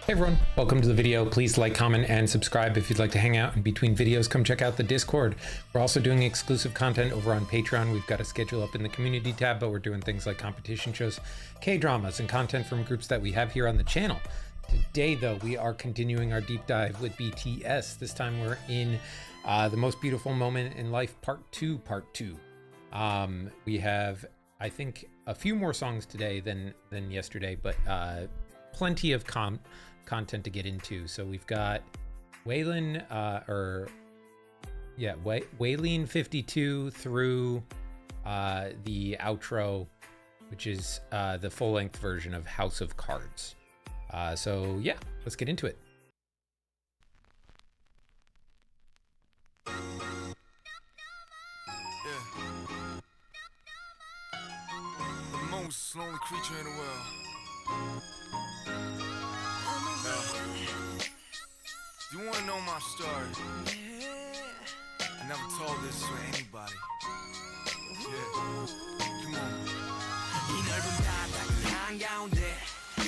Hey everyone, welcome to the video. Please like, comment, and subscribe if you'd like to hang out in between videos. Come check out the Discord. We're also doing exclusive content over on Patreon. We've got a schedule up in the community tab, but we're doing things like competition shows, K-dramas, and content from groups that we have here on the channel. Today, though, we are continuing our deep dive with BTS. This time we're in The Most Beautiful Moment in Life Part 2. We have, I think, a few more songs today than yesterday, but plenty of content to get into. So we've got Whalien, Whalien 52 through the outro, which is the full-length version of House of Cards. So yeah, let's get into it. The most lonely creature in the world. You wanna know my story? I never told this to anybody. Yeah, come on. 이 넓은 바다 한가운데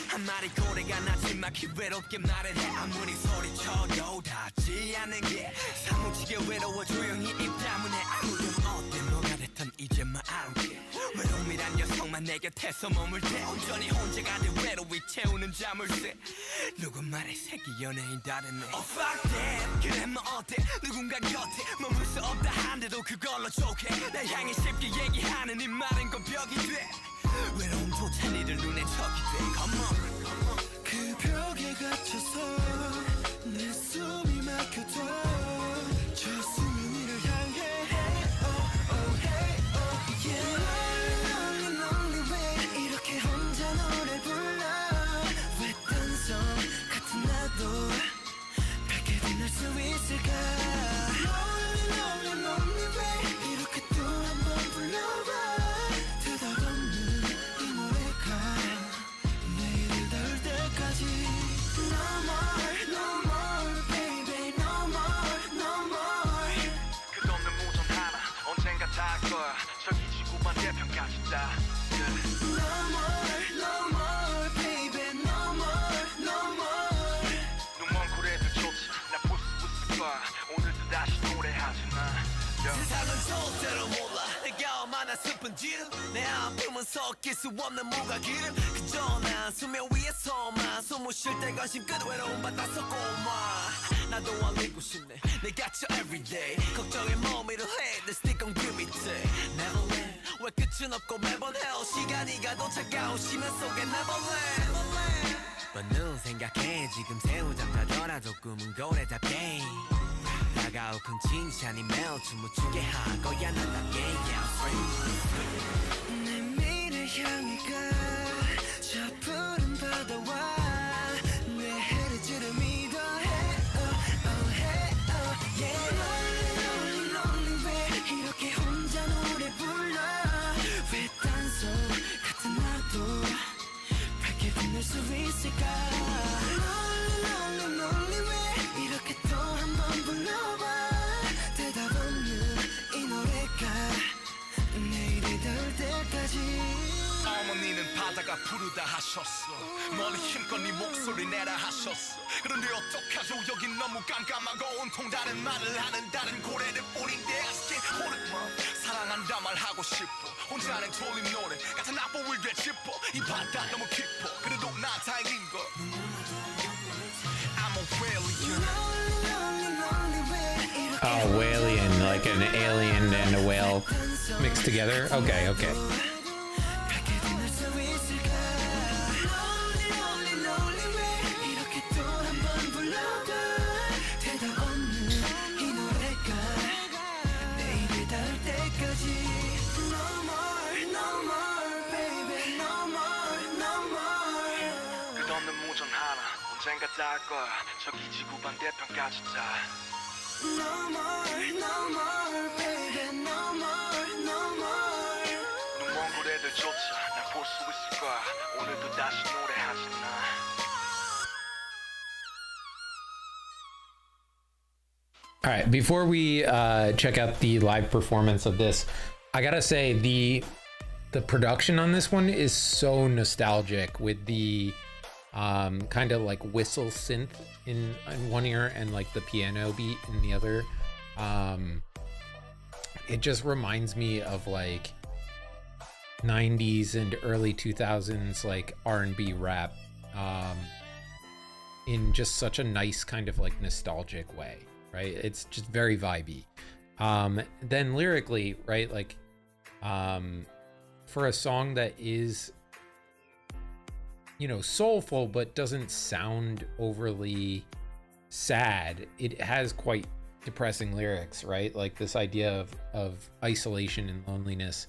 한 마리 고래가 나지막히 외롭게 말을 해. 아무리 소리쳐도 닿지 않는 게 사무치게 외로워 조용히 입 다문에 아무렴 어때 뭐가 됐든 이제 말 I don't care. 외로움이란 녀석만 내 곁에서 머물대 온전히 혼자가 돼 외로이 채우는 자물쇠. 누구 말에 새끼 연예인 다르네. Oh fuck that. 그래 뭐 어때 누군가 곁에 머물 수 없다 한데도 그걸로 좋게 날 향해 쉽게 얘기하는 이 말은 건 벽이 돼. 외로움조차 니들 눈에 적이 돼. Come on. 그 벽에 갇혀서 내 숨이 막혀도 저 수면위를 향해 Hey oh oh hey oh yeah. Lonely lonely way 이렇게 혼자 노래 불러 왜 딴성 같은 나도 밝게 빛날 수 있을까. Lonely lonely lonely way 이렇게 또 한 번 불러봐. 대답 없는 이 노래가 내일을 닿을 때까지. No more no more baby no more no more. 끝없는 무전 하나 언젠가 닿을 거야. 저기 지구 반대편까지 다. No more no more baby no more no more. 눈먼 고래들조차 나 볼 수 있을 거야. 오늘도 다시 노래하지 마. 세상은 절대로 몰라 내가 얼마나 슬픈지를. 내 아픔은 섞일 수 없는 무가기름. 그저 난 수면 위에서만 숨을 쉴 때 관심 끝 외로움 받아서 고마. 나도 알리고 싶네 내 곁에 everyday. 걱정에 머미를 해 내 stick on give me day. Never land 왜 끝은 없고 매번 헤어 시간이 가도 차가운 시면 속에 never land. 뻔는 생각해 지금 새우잠자더라도 꿈은 고래잡게. 다가올 큰 칭찬이면 춤을 추게 할 거야 나답게. Yeah, free. 내 미래 향해 가 저 푸른 바다와 내 헤르지를 믿어 Hey oh oh hey oh yeah. Lonely lonely lonely way 이렇게 혼자 노래 불러 왜 딴소 같은 나도 밝게 빛날 수 있을까. Lonely lonely lonely way 이렇게 또 한 번 불러봐. 대답 없는 이 노래가 내일이 닿을 때까지. 어머니는 바다가 부르다 하셨어. 멀리 힘껏 네 목소리 내라 하셨어. 그런데 어떡하죠 여긴 너무 깜깜하고 온통 다른 말을 하는 다른 고래들 뿐인데 아쉽게 호르몬 사랑한다 말하고 싶어. 혼자는 졸린 노래 같은 악보를 되짚어. 이 바다 너무 깊어 그래도 난 다행인걸. I'm a Whalien. Oh, Whalien, like an alien and a whale mixed together. Okay. 끝없는 무전 하나 언젠가 닿을 거야. 저기 지구 반대편까지 다. No more, no more, baby, no more, no more. 눈먼 고래들조차 날 볼 수 있을 거야. 오늘도 다시 노래하지 마. All right, before we check out the live performance of this, I gotta say the production on this one is so nostalgic with the kind of like whistle synth in one ear and like the piano beat in the other. It just reminds me of like 90s and early 2000s like R&B rap in just such a nice kind of like nostalgic way, right? It's just very vibey. Then lyrically, right, like for a song that is, you know, soulful but doesn't sound overly sad, it has quite depressing lyrics, right? Like this idea of isolation and loneliness,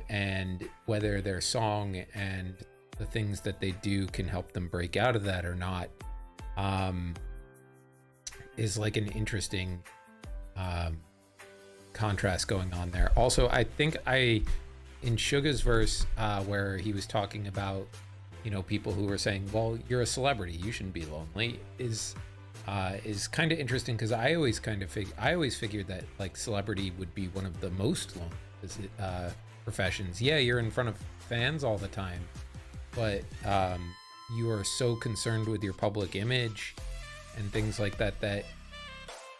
and whether their song and the things that they do can help them break out of that or not, is like an interesting contrast going on there. Also, I think in Suga's verse, where he was talking about, you know, people who were saying, well, you're a celebrity, you shouldn't be lonely, is kind of interesting, because I always figured that like celebrity would be one of the most lonely professions. Yeah, you're in front of fans all the time, but you are so concerned with your public image and things like that, that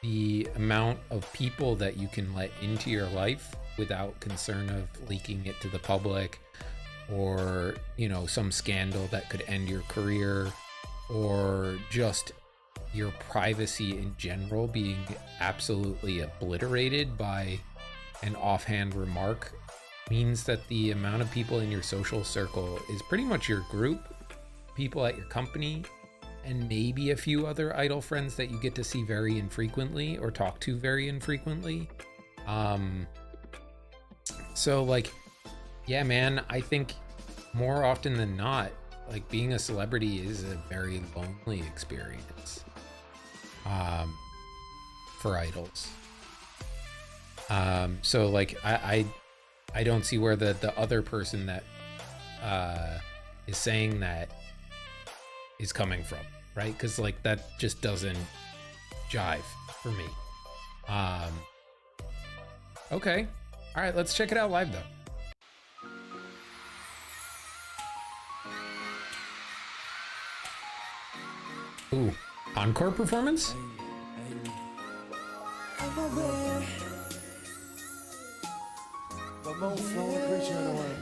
the amount of people that you can let into your life without concern of leaking it to the public, or, you know, some scandal that could end your career, or just your privacy in general being absolutely obliterated by an offhand remark, means that the amount of people in your social circle is pretty much your group, people at your company, and maybe a few other idol friends that you get to see very infrequently or talk to very infrequently. So like, yeah, man, I think more often than not, like being a celebrity is a very lonely experience for idols. So like I don't see where the other person that is saying that is coming from, right? Because like that just doesn't jive for me. Okay, all right, let's check it out live though. Ooh, encore performance? The most lonely creature in the world.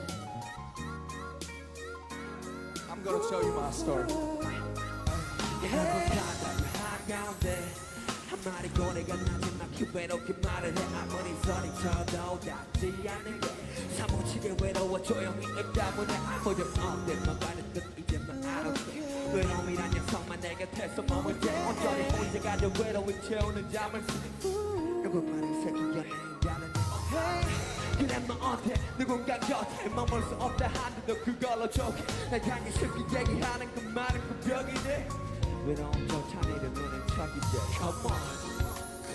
I'm gonna tell you my story. 외로움이란 녀석만 내 곁에서 머물 때 온전히 혼자가 돼 외로움이 채우는 잠을 누구만의 새끼였는가는 그래 너한테 누군가 곁에 머물 수 없다 한데도 그걸로 좋게 날 향해 쉽게 얘기하는 그 말은 그 벽이네 외로움조차 네 눈엔 척이지 Come on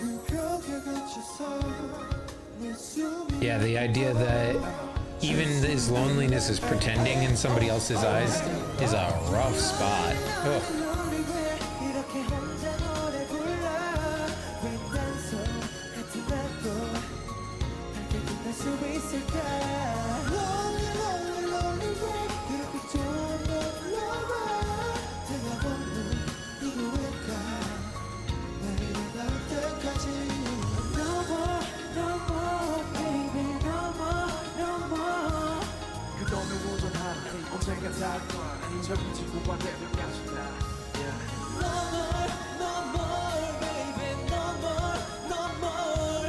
그 벽에 갇혀서 내 숨이 Yeah, the idea that even his loneliness is pretending in somebody else's eyes is a rough spot. Ugh. 이렇게 혼자 노래 불러 왜 단서 같은 나도 함께 끝날 수 있을까 Lonely lonely lonely way 이렇게 좋은 널 lovers 내가 없는 이유일까 왜 이러다 때까지 No more no more baby no more no more 그동안 우전한 언젠가 닿을 아닌 저기 지구와 대변하시나 No more, no more, baby, no more, no more.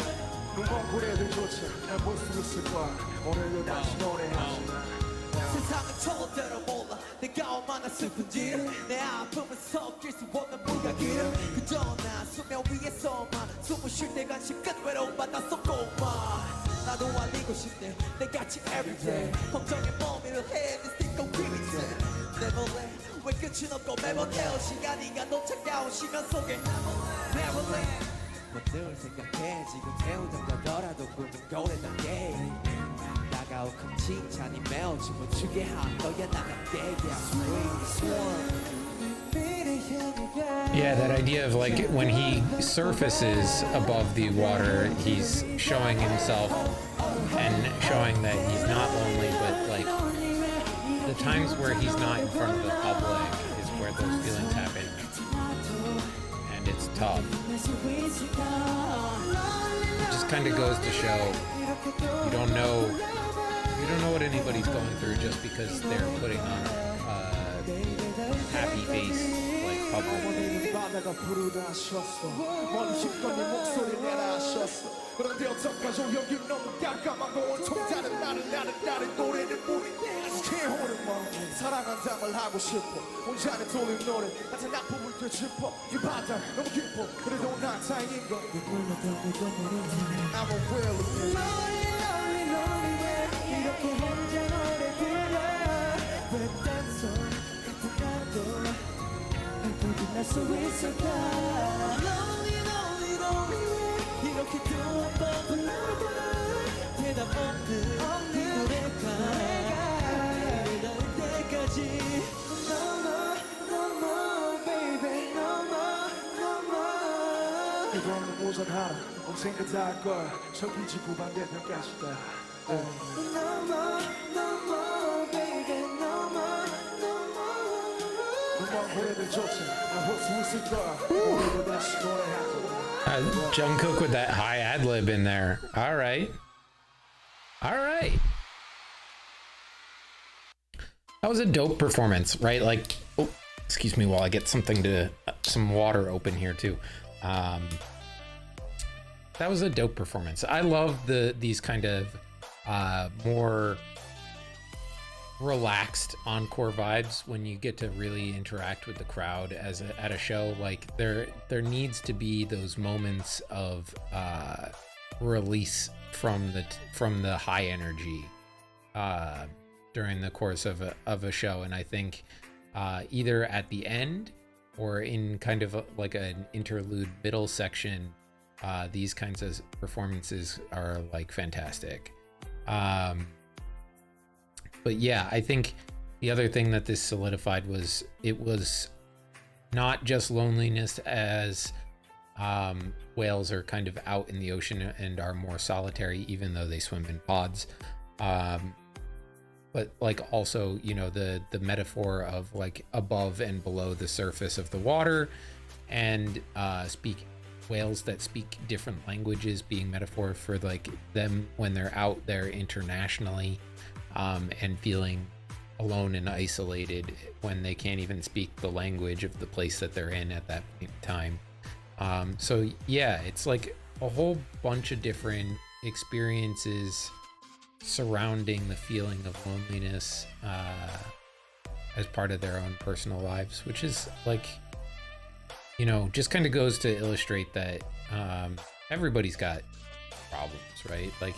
눈먼 고래들조차 날 볼 수 있을 거야 오늘도 다시 노래하시나 세상은 저대로 몰라 내가 얼마나 슬픈지를 내 아픔은 섞일 수 없는 무가기를 그저 나 수면 위에서만 숨을 쉴 때 간식은 외로움 받았어 꼬마 나도 알리고 싶네 내같이 everyday 걱정에 머미를 해 This thing gon' give it Never let 왜 끝이 없고 매번 태울 시간이 가도 차가운 시간 속에 Never let 뭐늘 생각해 지금 태우던 거더라도 꿈은 고래 단계 다가올 큰 칭찬이 메워짐을 주게 한 거야 나답게 Yeah sweet swan Yeah, that idea of like when he surfaces above the water, he's showing himself and showing that he's not lonely, but like the times where he's not in front of the public is where those feelings happen, and it's tough. It just kind of goes to show you don't know what anybody's going through just because they're putting on a happy face like public. 바다가 부르다 하셨어 머리 힘껏 네 목소리 내라 하셨어 그런데 어떡하죠 여기 너무 깜깜하고 온통 다른 나를 노래는 뿐인데 개호는 뭐 사랑한다말 하고 싶어 혼자는 돌림 노래 같은 아픔을 되짚어 이 바다 너무 깊어 그래도 난 다행인 건 I'm a Whalien 이렇게 혼자 노래 불러 왜 딴소 같은 나도 끝날 수 있을까 Lonely lonely lonely way 이렇게 또 한 번 불러봐 대답 없는 노래가 닿을 때까지 No more no more baby no more no more 이거는 모자라라 언젠가 닿을 거야 저기 지구 반대편 가시다 No more no more baby no more no Jungkook with that high ad lib in there. All right. That was a dope performance, right? Like, oh, excuse me while I get some water open here too. That was a dope performance. I love these kind of more relaxed encore vibes when you get to really interact with the crowd at a show. Like there needs to be those moments of release from the high energy during the course of a show, and I think either at the end or in kind of like an interlude middle section, these kinds of performances are like fantastic. But yeah, I think the other thing that this solidified was it was not just loneliness as whales are kind of out in the ocean and are more solitary, even though they swim in pods. But like also, you know, the metaphor of like above and below the surface of the water, and whales that speak different languages being metaphor for like them when they're out there internationally. And feeling alone and isolated when they can't even speak the language of the place that they're in at that point in time. So yeah, it's like a whole bunch of different experiences surrounding the feeling of loneliness as part of their own personal lives, which is like, you know, just kind of goes to illustrate that everybody's got problems, right? Like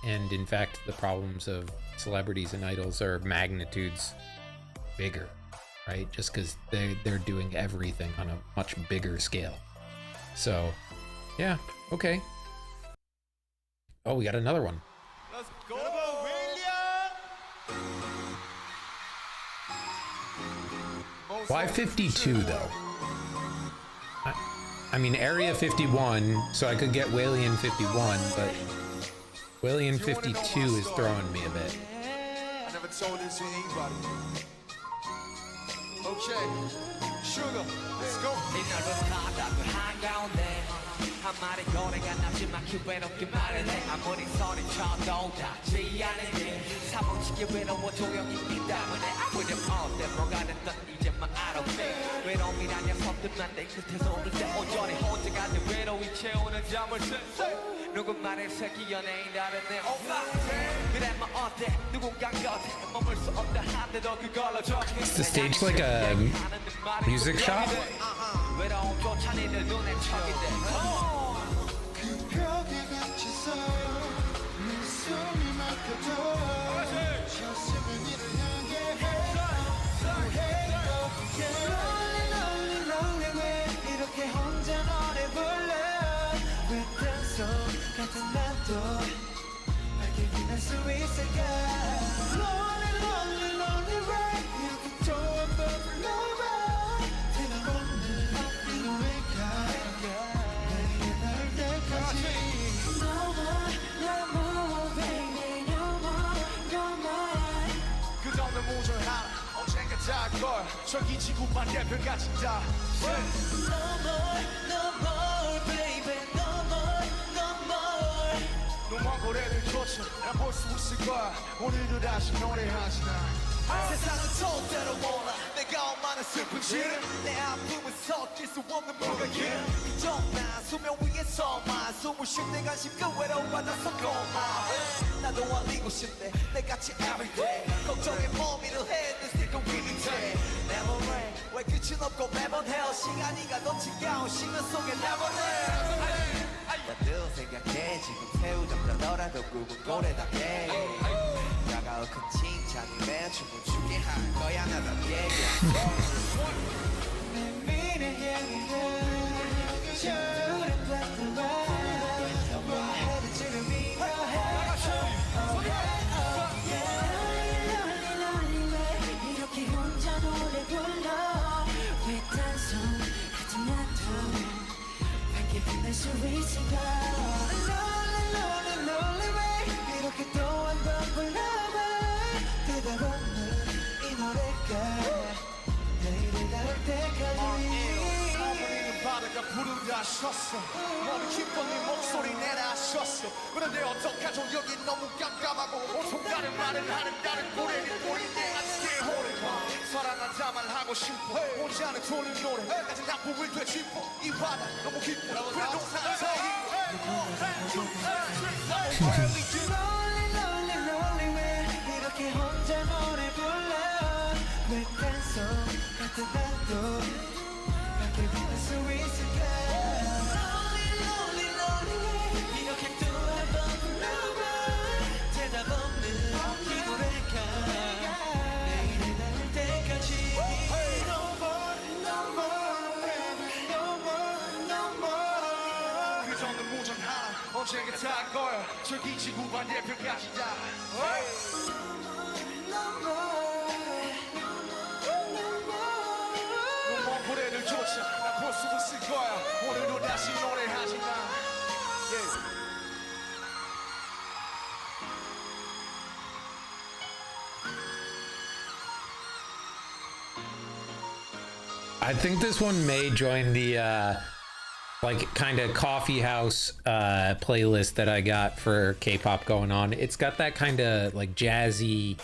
and in fact, the problems of celebrities and idols are magnitudes bigger, right? Just because they're doing everything on a much bigger scale. So, yeah, okay. Oh, we got another one. Let's go, Whalien! Why 52 though? I mean, Area 51, so I could get Whalien 51, but Whalien 52 is throwing me a bit. I never told this to anybody. Okay, sugar, let's go. 한 마리 거래가 남지만 외롭게 말을 해 아무리 소리쳐도 닿지 않은 게 사무치게 외로워 조용히 있다면 해 I put them all there 뭐가 됐든 이제만 알아 외로움이란 녀석들만 내 끝에서 오를 때 온전히 혼자가 내 외로움이 채우는 잠을 새 누군 말해 새끼 연예인 다른 내 오빠 그래 뭐 어때 누군가 곁에 머물 수 없다 한데도 그걸로 적게 Is the stage like a music shop? 외로움조차 니들 눈에 척이 돼 벽에 갇혀서 내 숨이 막혀도 졌으면 이를 향해 Lonely lonely lonely 왜 이렇게 혼자 노래 불러 왜 딴소 같은 나도 밝게 빛날 수 있을까 Lonely lonely lonely 왜 이렇게 또 한 번 불러봐 대답 없는 이 노래가 내게 닿을 때까지 No more no more baby no more no more 저기 지구 반대편까지 다 No more, no more, baby, no more, no more. 너만 고래들조차 난 볼 수 있을 거야 오늘도 다시 노래하지 나 세상은 절대로 몰라 내가 얼마나 슬픈지를 내 아픔은 섞일 수 없는 무게길 이정나 수면 위에서만 숨을 쉴 때 관심 그 외로움받아서 고마워 나도 알리고 싶네 내같이 everyday 걱정에 머미를 해 This nigga really day Never rain 왜 끝은 없고 매번 헤어 시간이 가도 지겨운 시간 속에 never live 나도 생각해 지금 태우잡다 너라도 꿈은 고래답게 다가올 큰 칭찬이면 춤을 추게 할 거야 나도 얘기할게 내 미래 향해 저를 바라봐 뭐해도 지금이라 해 이렇게 혼자 노래 불러 왜 단속 같은 나도 밝게 빛날 수 있을까 Lonely, lonely, lonely way 이렇게 또 한 번 불러봐 대답 없는 이 노래가 내일을 닿을 때까지 어머니는 바다가 부르다 하셨어 너는 기뻐 네 목소리 내라 하셨어 그런데 어떡하죠 여긴 너무 깜깜하고 온통 다른 말을 하는 다른 고래니 보이네 아직의 호래와 사랑하자만 하고 싶어 혼자는 도는 노래 같은 나쁨을 되짚어 이 바다 너무 기뻐 그래도 사랑해 Lonely, lonely, lonely way 이렇게 혼자 노래 불러 왜 단속 같은 나도 밝게 빛날 수 있을까 Lonely, lonely, lonely way 이렇게 또 한 번 불러봐 대답 없는 이 노래가 내일을 닿을 때까지 No more, no more, baby, no more, no more 그 정도 무정하나 언젠가 닿을 거야 저기 지구 반대편까지 다 너먼 고래들조차 난 볼 수 있을 거야 오늘도 다시 노래하지 마 I think this one may join the like kind of coffee house playlist that I got for K-pop going on. It's got that kind of like jazzy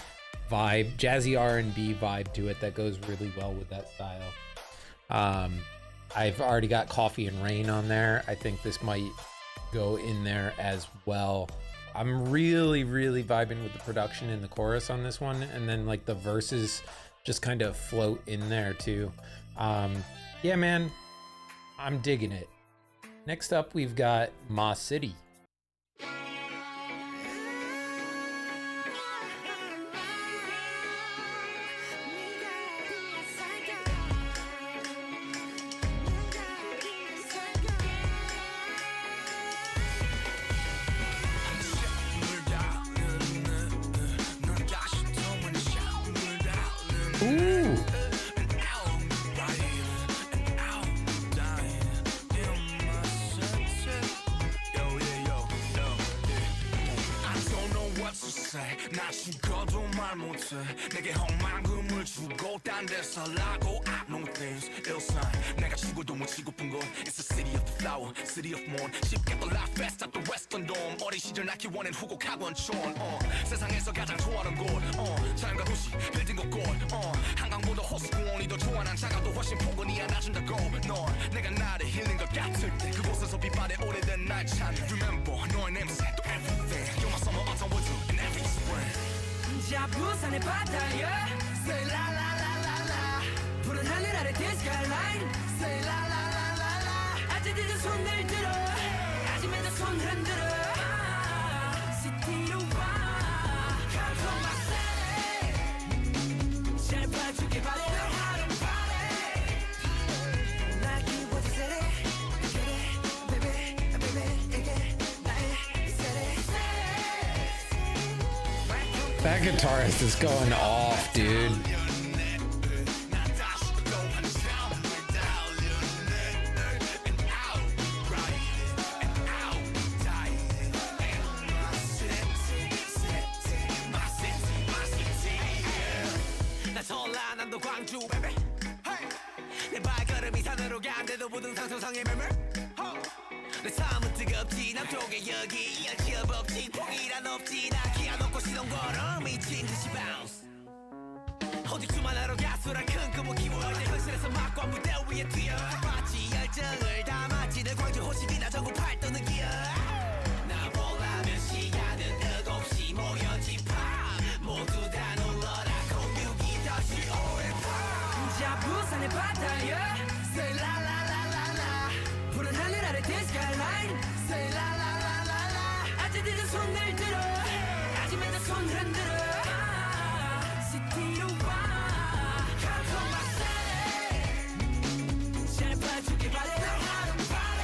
vibe, jazzy R&B vibe to it that goes really well with that style. I've already got Coffee and Rain on there. I think this might go in there as well. I'm really vibing with the production in the chorus on this one, and then like the verses just kind of float in there too. Yeah, man, I'm digging it. Next up, we've got Ma City. Ooh. 나 죽어도 말 못해 내게 헛만금을 주고 딴 데서라고 I know things 일상 내가 죽어도 못 치고픈 건 It's the city of the flower, city of morn 쉽게 또 life fast at the western dome 어린 시절 낳기 원한 후곡 학원촌 세상에서 가장 좋아하는 곳 자연과 도시 빌딩 곳곳 한강보다 호수공원이 더 좋아 난 작아도 훨씬 포근히 안아준다고 넌 내가 나를 힐링 것 같을 때 그곳에서 빛바래 오래된 날 찬 Remember 너의 냄새 또 everything You're my summer, autumn, winter and every spring 자 부산의 바다야 Say la la la la la 푸른 하늘 아래 the skyline Say la la la la la 아직도 손을 들어 아직도 손 흔들어 시티로 와 Come to my city 잘 봐주길 바래 하루 party 날 키워줘 city Baby, baby 이게 나의 city That guitarist is going off, dude. 나 전라 남도 광주 baby 산으로 간데도 부등산 소상의 매물 내 삶은 뜨겁지 남쪽에 여기 여지업 없지 포기란 없지 나 기아 놓고 시동 걸어 미친 듯이 bounce 어디쯤만 하러 가수라 큰 꿈을 키워 이제 현실에서 막과 무대 위에 뛰어 마치 열정을 담았지 내 광주 호식이나 전국 팔도는 기어 나 보라면 시간은 끝없이 모여 집합 모두 다 놀러라 공유기 다시 오해파 자 부산의 바다에 Say la la la la la 푸른 하늘 아래 the skyline Say la la la la la 아직 늦은 손을 들어 아직 맨날 손 흔들어 시티로 와 Come to my city 잘 봐주길 바래 하루 바래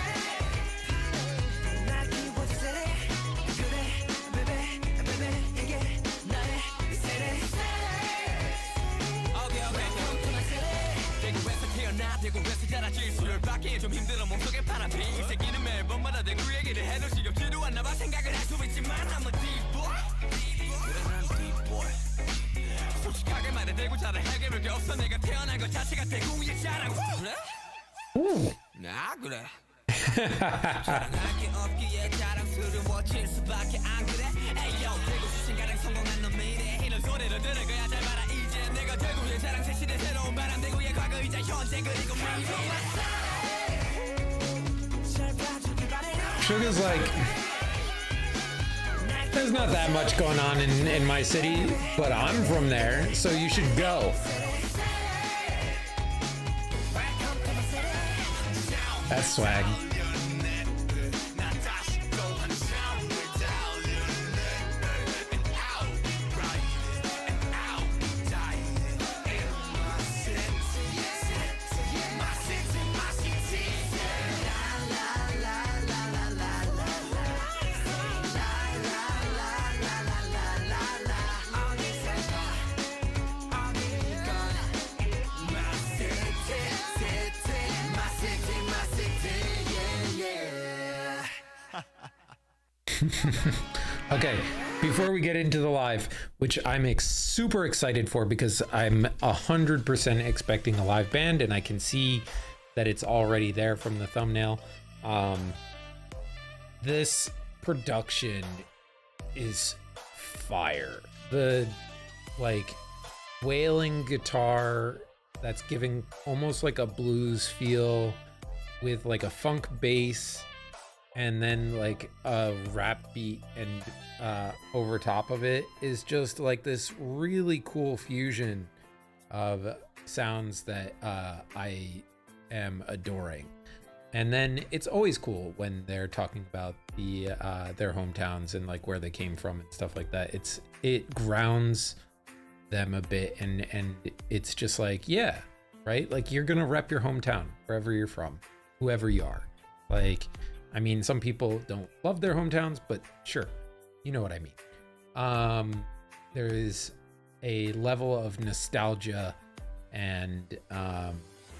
날 키워주세요 그래 baby baby 이게 나의 city Okay come to my city 대구에서 태어나 대구에서 자라지 수요일 밖에 좀 힘들어 몸속에 바람이 이 새끼는 매번마다 대구 얘기를 해도 지겹지도 않나 봐 생각을 할 수 있지만 I'm a deep boy 그래 난 deep boy 솔직하게 말해 대구 잘해 해결할 게 없어 내가 태어난 것 자체가 대구의 자랑 그래? 나 그래 자랑할 게 없기에 자랑스러워질 수밖에 안 그래 에이요 대구 출신 가장 성공한 놈이래 이런 소리를 들을 거야 잘 봐라 이제 내가 대구의 자랑 새시대 새로운 바람 대구의 과거이자 현재 그리고 미래 Sugar's like, there's not that much going on in my city, but I'm from there, so you should go. That's swag. Okay, before we get into the live, which I'm super excited for because I'm 100% expecting a live band and I can see that it's already there from the thumbnail. This production is fire. The like wailing guitar that's giving almost like a blues feel with like a funk bass and then like a rap beat and over top of it is just like this really cool fusion of sounds that I am adoring. And then it's always cool when they're talking about the their hometowns and like where they came from and stuff like that. It grounds them a bit and it's just like, yeah, right? Like you're gonna rep your hometown wherever you're from, whoever you are. Like, I mean, some people don't love their hometowns, but sure, you know what I mean. There is a level of nostalgia and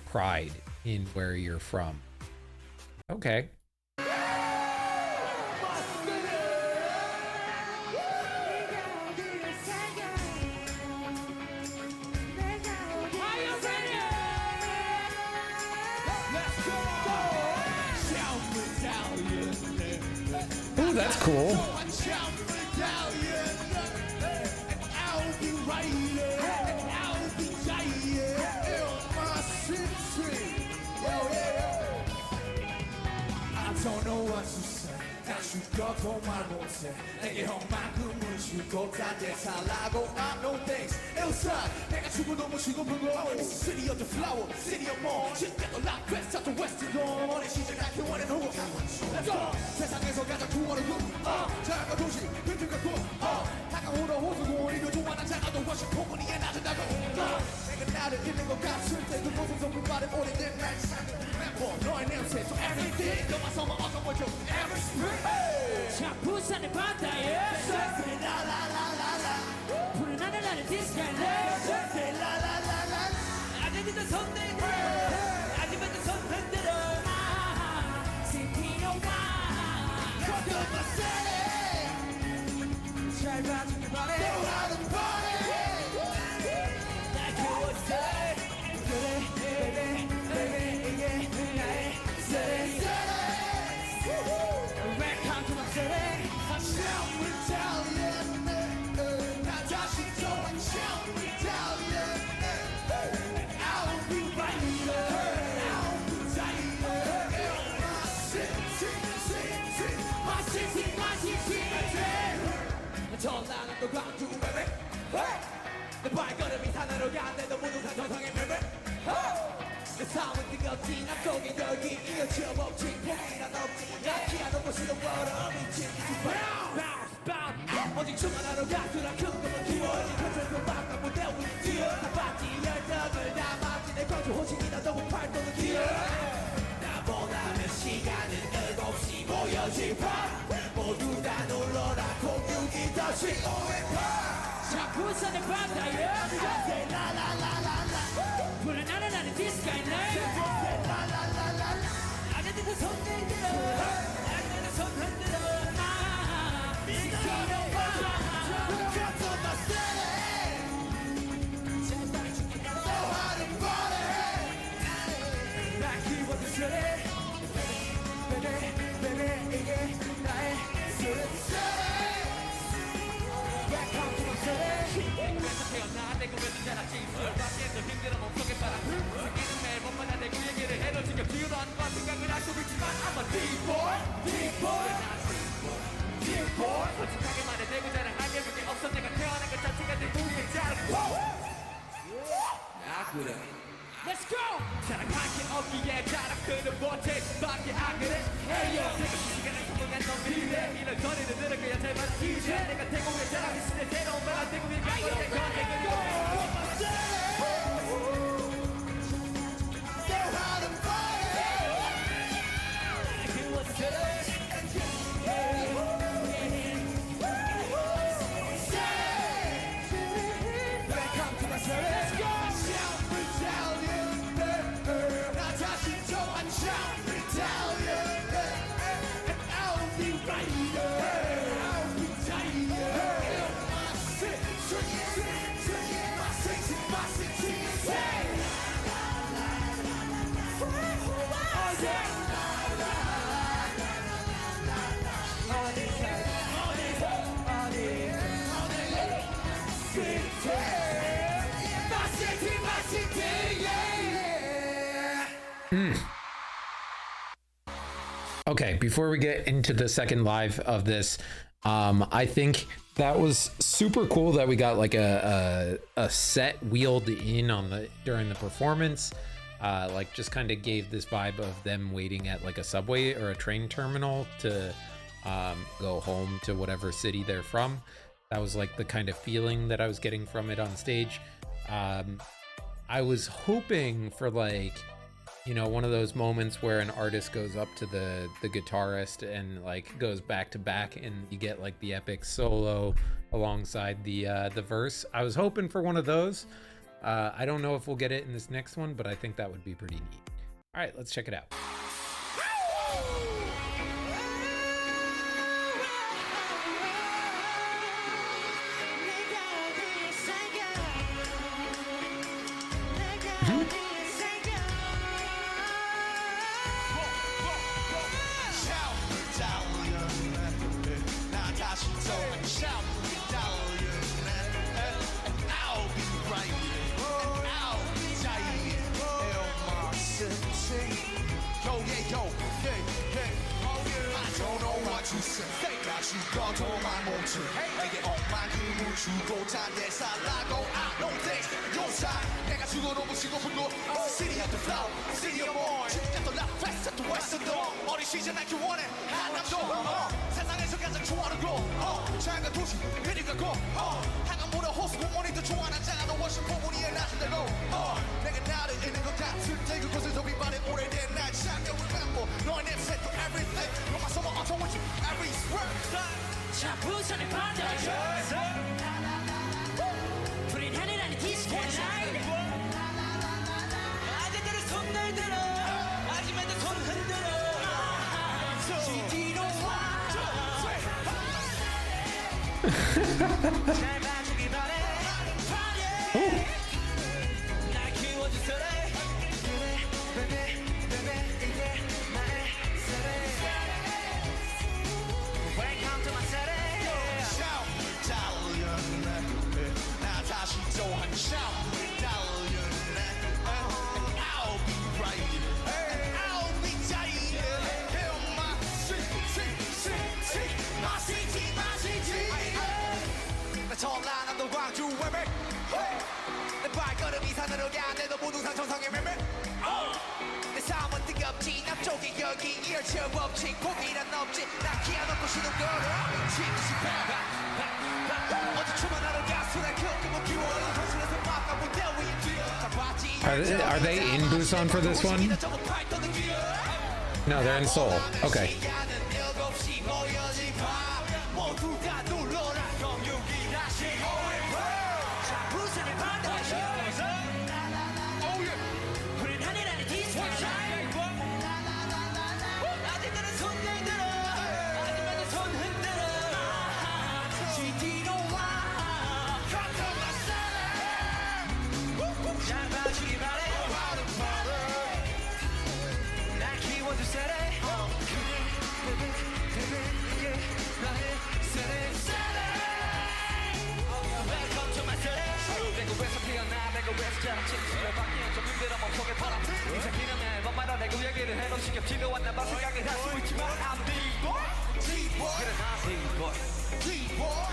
pride in where you're from. Okay. Ooh, that's cool. I don't know what to say. 다 죽어도 말 못해. 내게 형만큼은 죽고 다 대살라고 I know things. Outside, 내가 죽어도 못 죽어 불고. It's the city of the flower, city of more. 시대도 like west, south to west to dawn. 머리 시작하기 원해 너. Let's go. 세상에서 가장 구원을 구. 작은 도시, 빈틈과 꿈. 다가오는 호수고 이거 좋아 난 작아도 훨씬 포근이에 낮은다고. 내가 나를 잃는 것 같을 때 그곳에서 불발의 오래된 날 멤버 너의 냄새 so everything 너만 서만 어떤 걸 좀 every spring. 자 부산의 바다에 Say la la la la la. 푸른 하늘 아래 the skyline Say la la la la la. 아직 늦은 손 들어 아직 늦은 손 흔들어 시티로 와 Come to my city. 잘 봐주길 바래 Go out and party. 날 키워주세요 그래 baby baby 이게 to baby. 내 발걸음이 산으로 가는데도 모두 다 정상의 baby. 내 삶은 뜨겁지 난 속에 열기 이어져 멈춘 포기란 없지 약기가 높고 시도 벌어 미친 bounce bounce 오직 춤 하나로 가수라 큰 꿈은 키워지 펼쳐서 막상 무대 위에 뛰어 다 봤지 열정을 담았지 내 광주 호칭이나 너무 팔도는 길어 나보다는 시간은 7시 모여질 밤 모두 다 놀러라 공유기 더 시오의 밤 자꾸 산의 바다에 라라라라라 불안하는 나는 디스카이 나이 아내들도 손 흔들어 아내들도 손 흔들어 미치는 밤 Come to my city 제발 죽게 너 하는 party 나 키워드 city Baby 이게 나의 city Welcome to my city 내가 태어나 내가 왜 자랐지 술밖에도 힘들어 몸속에 빨아 생기는 매번마다 내 얘기를 해도 지금 뒤로안과 생각을 할 수 있지만 I'm a deep boy deep boy deep boy 솔직하게 말해 대구 자랑하게 게 없어 내가 태어난 것 자체가 내 우리의 자랑 아 그래 Let's go! 자랑할 게 없기에 자랑들은 못해 밖에 안 그래 에이요 내가 시간을 성공한 넌 미래 이런 소리를 들을 거야 제발 이제 내가 대구의 자랑이 시대 새로운 말한 대구의 가요의 건강을 Let's go! Shout Battalion 나 자신 좋아한 Shout Battalion And I'll be right here I'll be tired My city, my city Say Oh yeah Okay, before we get into the second live of this, I think that was super cool that we got like a set wheeled in on during the performance. Like just kind of gave this vibe of them waiting at like a subway or a train terminal to go home to whatever city they're from. That was like the kind of feeling that I was getting from it on stage. I was hoping for like, you know, one of those moments where an artist goes up to the guitarist and like goes back to back and you get like the epic solo alongside the verse. I was hoping for one of those. I don't know if we'll get it in this next one, but I think that would be pretty neat. All right, let's check it out. got all my motor 내게 엉망금을 주고 잔대 살라고 I know things 요사 내가 죽어도 묻히고 불고 City of the flow City of war 진짜 또 love fest at the west of dawn 어린 시절 날 원해 한남도 세상에서 가장 좋아하는 거 작은 도시 그리고 고 한강보다 호수 공원이 더 좋아하는 자도 훨씬 포문이에 낮은 대로 내가 나를 잃는 것 같을 때 그곳에서 비바래 오래된 날 참여 remember 너의 냄새 to everything 너만 서머 어쩌고지 every word 자 부산의 바다에 푸른 하늘 안에 디스코 라이트 아재들은 손 들들어 아줌마들 손 흔들어 CD로 와 잘 봐주길 바래 날 키워주세요 All 나도 광주 웨베 내 발걸음이 산으로 가는데도 모두 상천성의 매매 내 삶은 뜨겁지 남쪽에 여기 이어져 법칙 포기란 없지 나 기어놓고 쉬는 거라 지금 싶어 어제 춤만 하러 가수라 겪고 기워요 현실에서 막가 무대 위에 Are they in Busan for this one? No, they're in Seoul. Okay.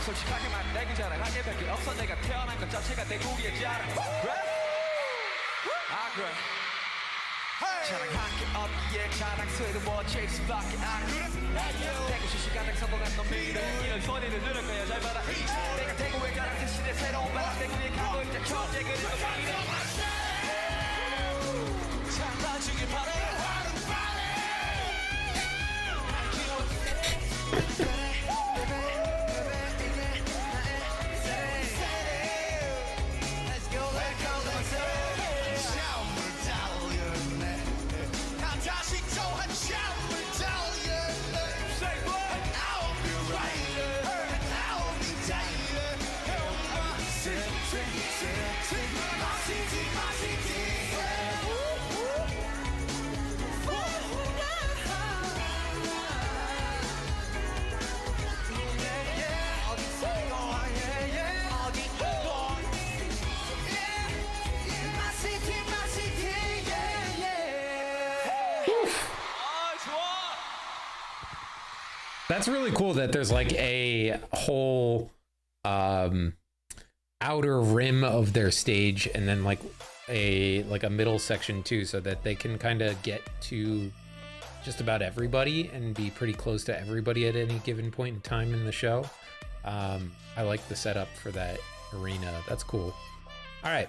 솔직하게 말해 자랑하게 밖에 없어 내가 태어난 것 자체가 내 우리의 자랑 그래? 아 그래 자랑할 게 없기에 자랑스러운 뭐 체이스밖에 안 그래 대구시 시간에 성공한 놈이래 이런 소리를 들을 거야 잘 받아 내가 대구의 자랑 대신에 새로운 바람 대구에 가고 있자 천재 그리고 미래 장난치길 바래 That's really cool that there's like a whole outer rim of their stage and then like a middle section too, so that they can kind of get to just about everybody and be pretty close to everybody at any given point in time in the show. I like the setup for that arena. That's cool. All right,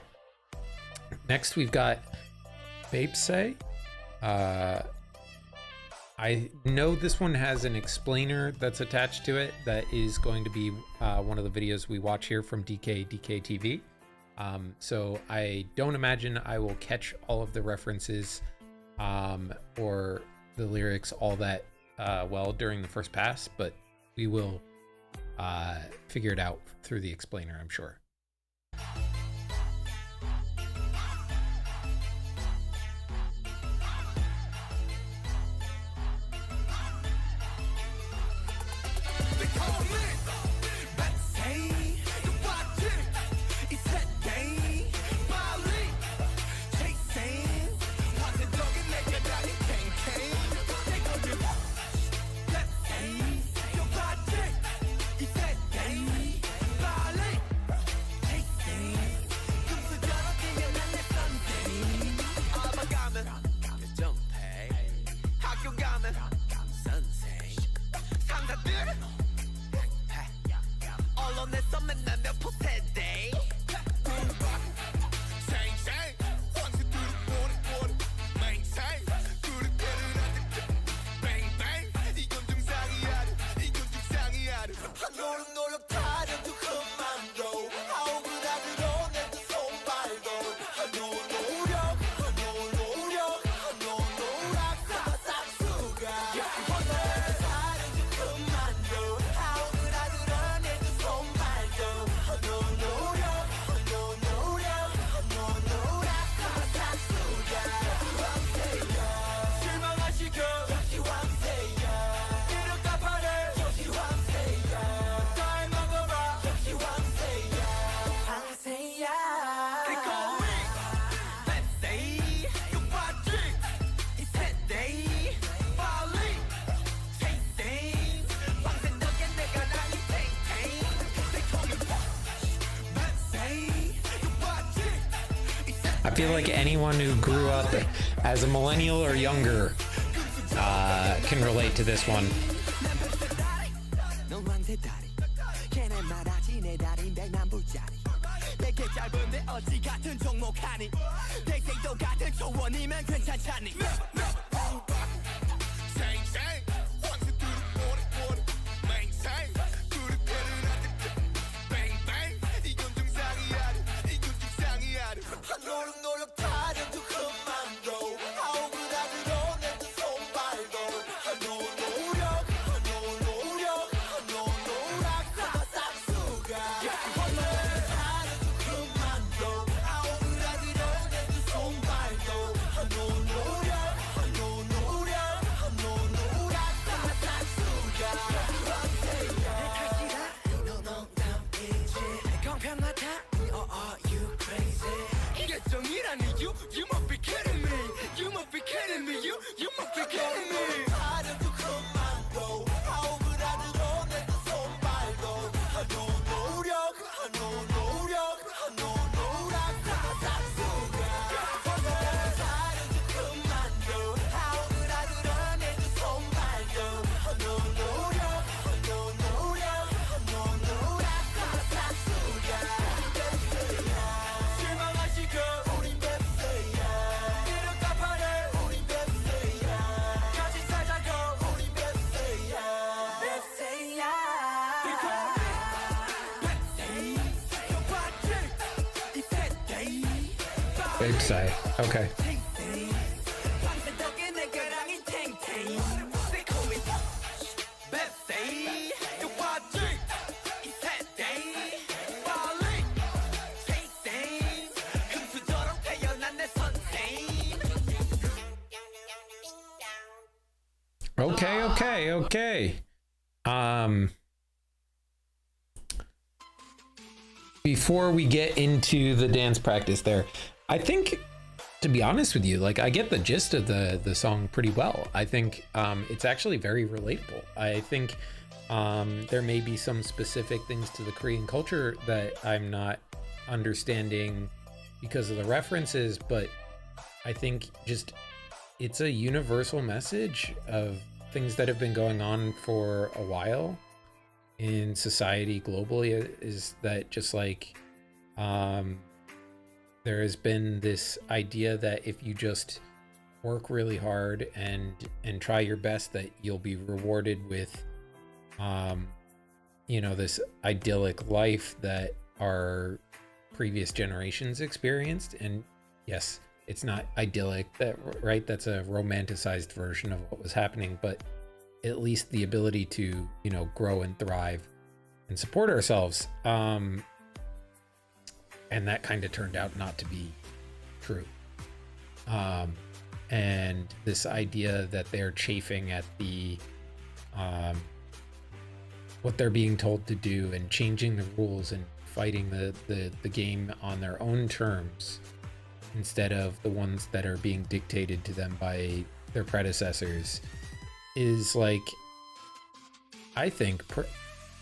next we've got Baepsae. I know this one has an explainer that's attached to it that is going to be one of the videos we watch here from DK TV. So I don't imagine I will catch all of the references or the lyrics all that well during the first pass, but we will figure it out through the explainer, I'm sure. I feel like anyone who grew up as a millennial or younger can relate to this one. Baepsae. Okay. Okay. Before we get into the dance practice there, I think, to be honest with you, like, I get the gist of the song pretty well. I think it's actually very relatable. I think there may be some specific things to the Korean culture that I'm not understanding because of the references, but I think just it's a universal message of things that have been going on for a while in society globally, is that just like there has been this idea that if you just work really hard and try your best, that you'll be rewarded with this idyllic life that our previous generations experienced. And yes, it's not idyllic, right? That's a romanticized version of what was happening, but at least the ability to, grow and thrive and support ourselves. And that kind of turned out not to be true. And this idea that they're chafing at the, what they're being told to do and changing the rules and fighting the game on their own terms, instead of the ones that are being dictated to them by their predecessors, is like, I think,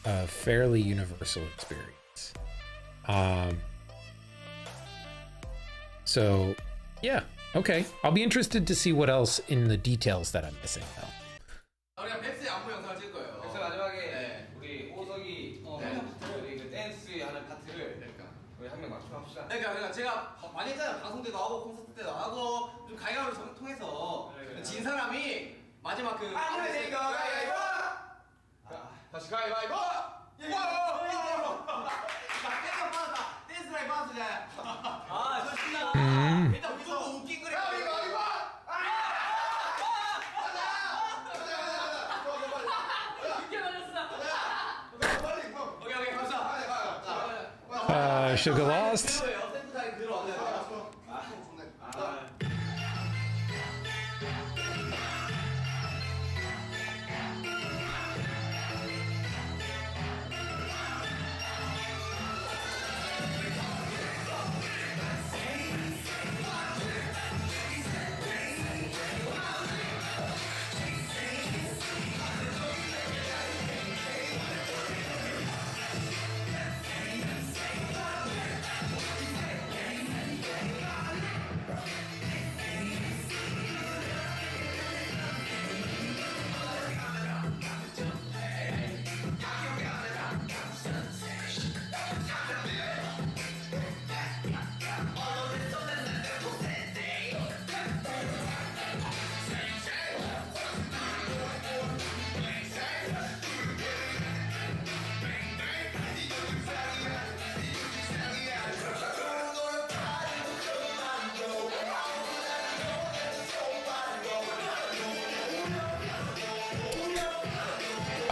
a fairly universal experience. So yeah, okay. I'll be interested to see what else in the details that I'm missing though. 우리가 뱁스의 안무 영상을 찍을 거예요. 뱁스 마지막에 우리 호석이 우리 그 댄스 하는 파트를 우리 한 명 맞춰합시다. 그러니까 제가 많이 했잖아요. 방송 때도 하고 콘서트 때도 하고 좀 가위바위보를 통해서 진 사람이 마지막 그 안무를 내니까 가위바위보. 다시 가위바위보. 댄스 빠졌다. 댄스 라인 빠졌잖아. 아, 좋습니다. 일단 무조건 웃긴 거래. 가위바위보. Sugar Lost.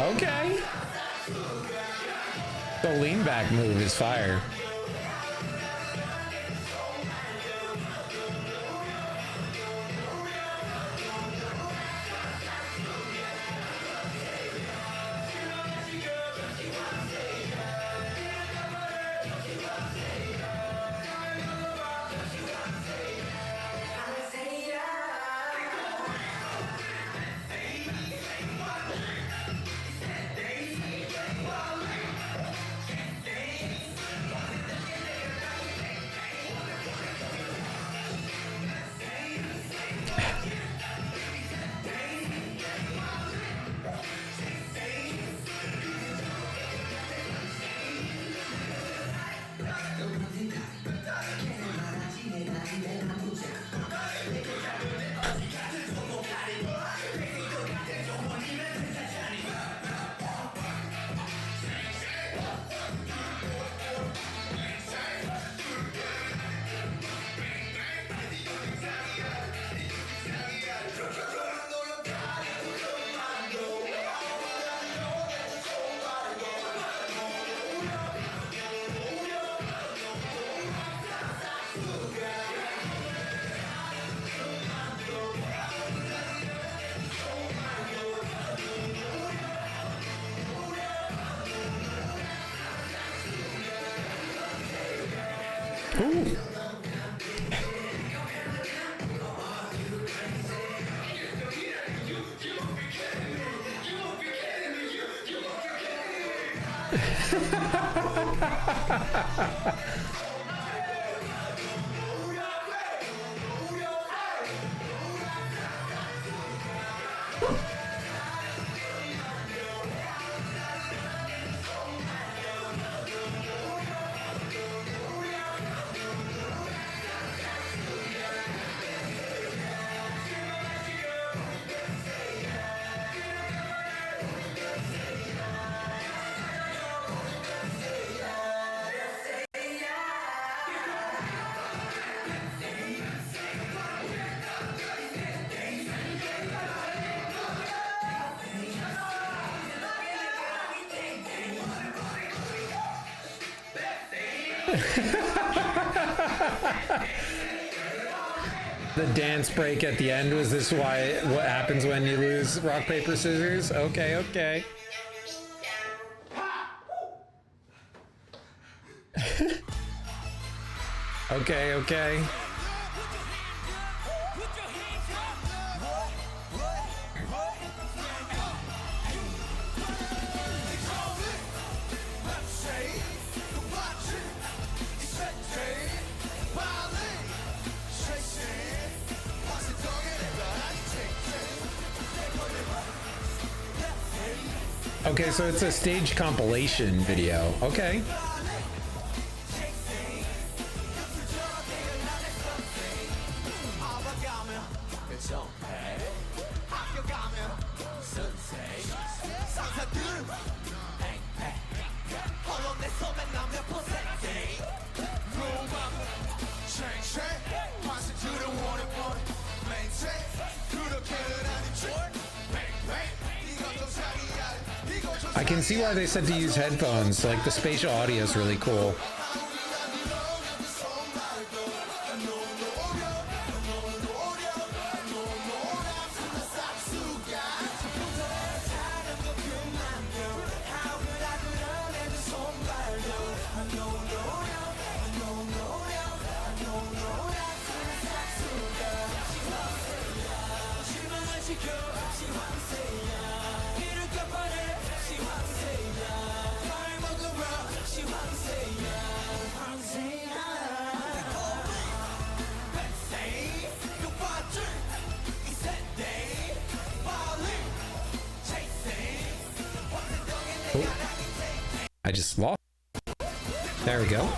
Okay. The lean back move is fire. Ooh. The dance break at the end, was this why what happens when you lose rock paper scissors? Okay, okay. Okay, okay. Okay, so it's a stage compilation video. Okay. I can see why they said to use headphones. Like, the spatial audio is really cool. I just lost. There we go.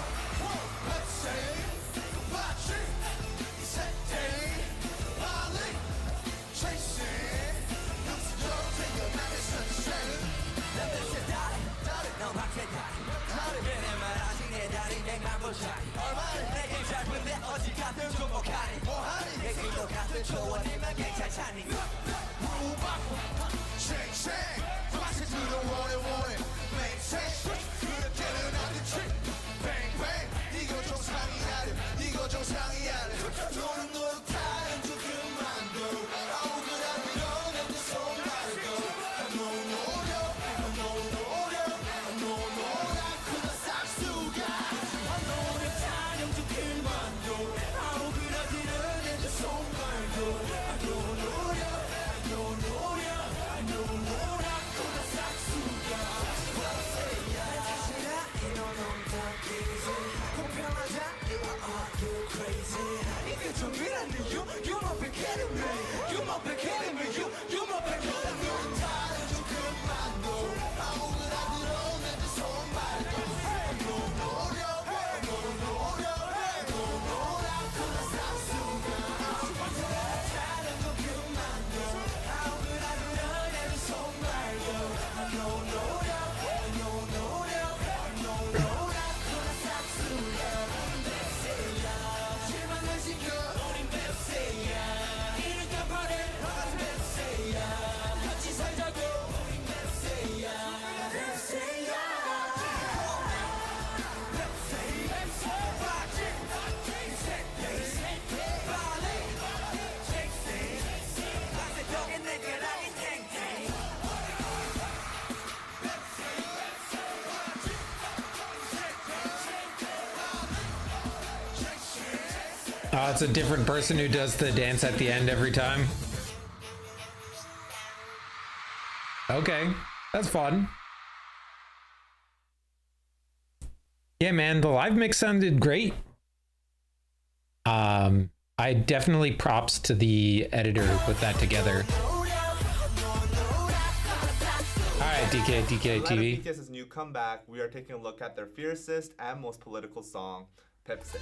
You must be kidding me. You must be kidding me. You must be kidding me. 다른 좀 그만둬. 아무거나 드러내는 손발도. No 노력, no 노력, no 노력하는 상수가. 다른 좀 그만둬. 아무거나 드러내는 손발도. No 노력, no 노력, no 노력하는 상수가. 실망을 시켜 우린 뱁새야. 이름값 버려 뱁새야. 같이 살자고 우린 뱁새야. 뱁새야. Oh, it's a different person who does the dance at the end every time. Okay, that's fun. Yeah, man, the live mix sounded great. I definitely props to the editor who put that together. All right, DK TV. BTS's new comeback, we are taking a look at their fiercest and most political song, Baepsae.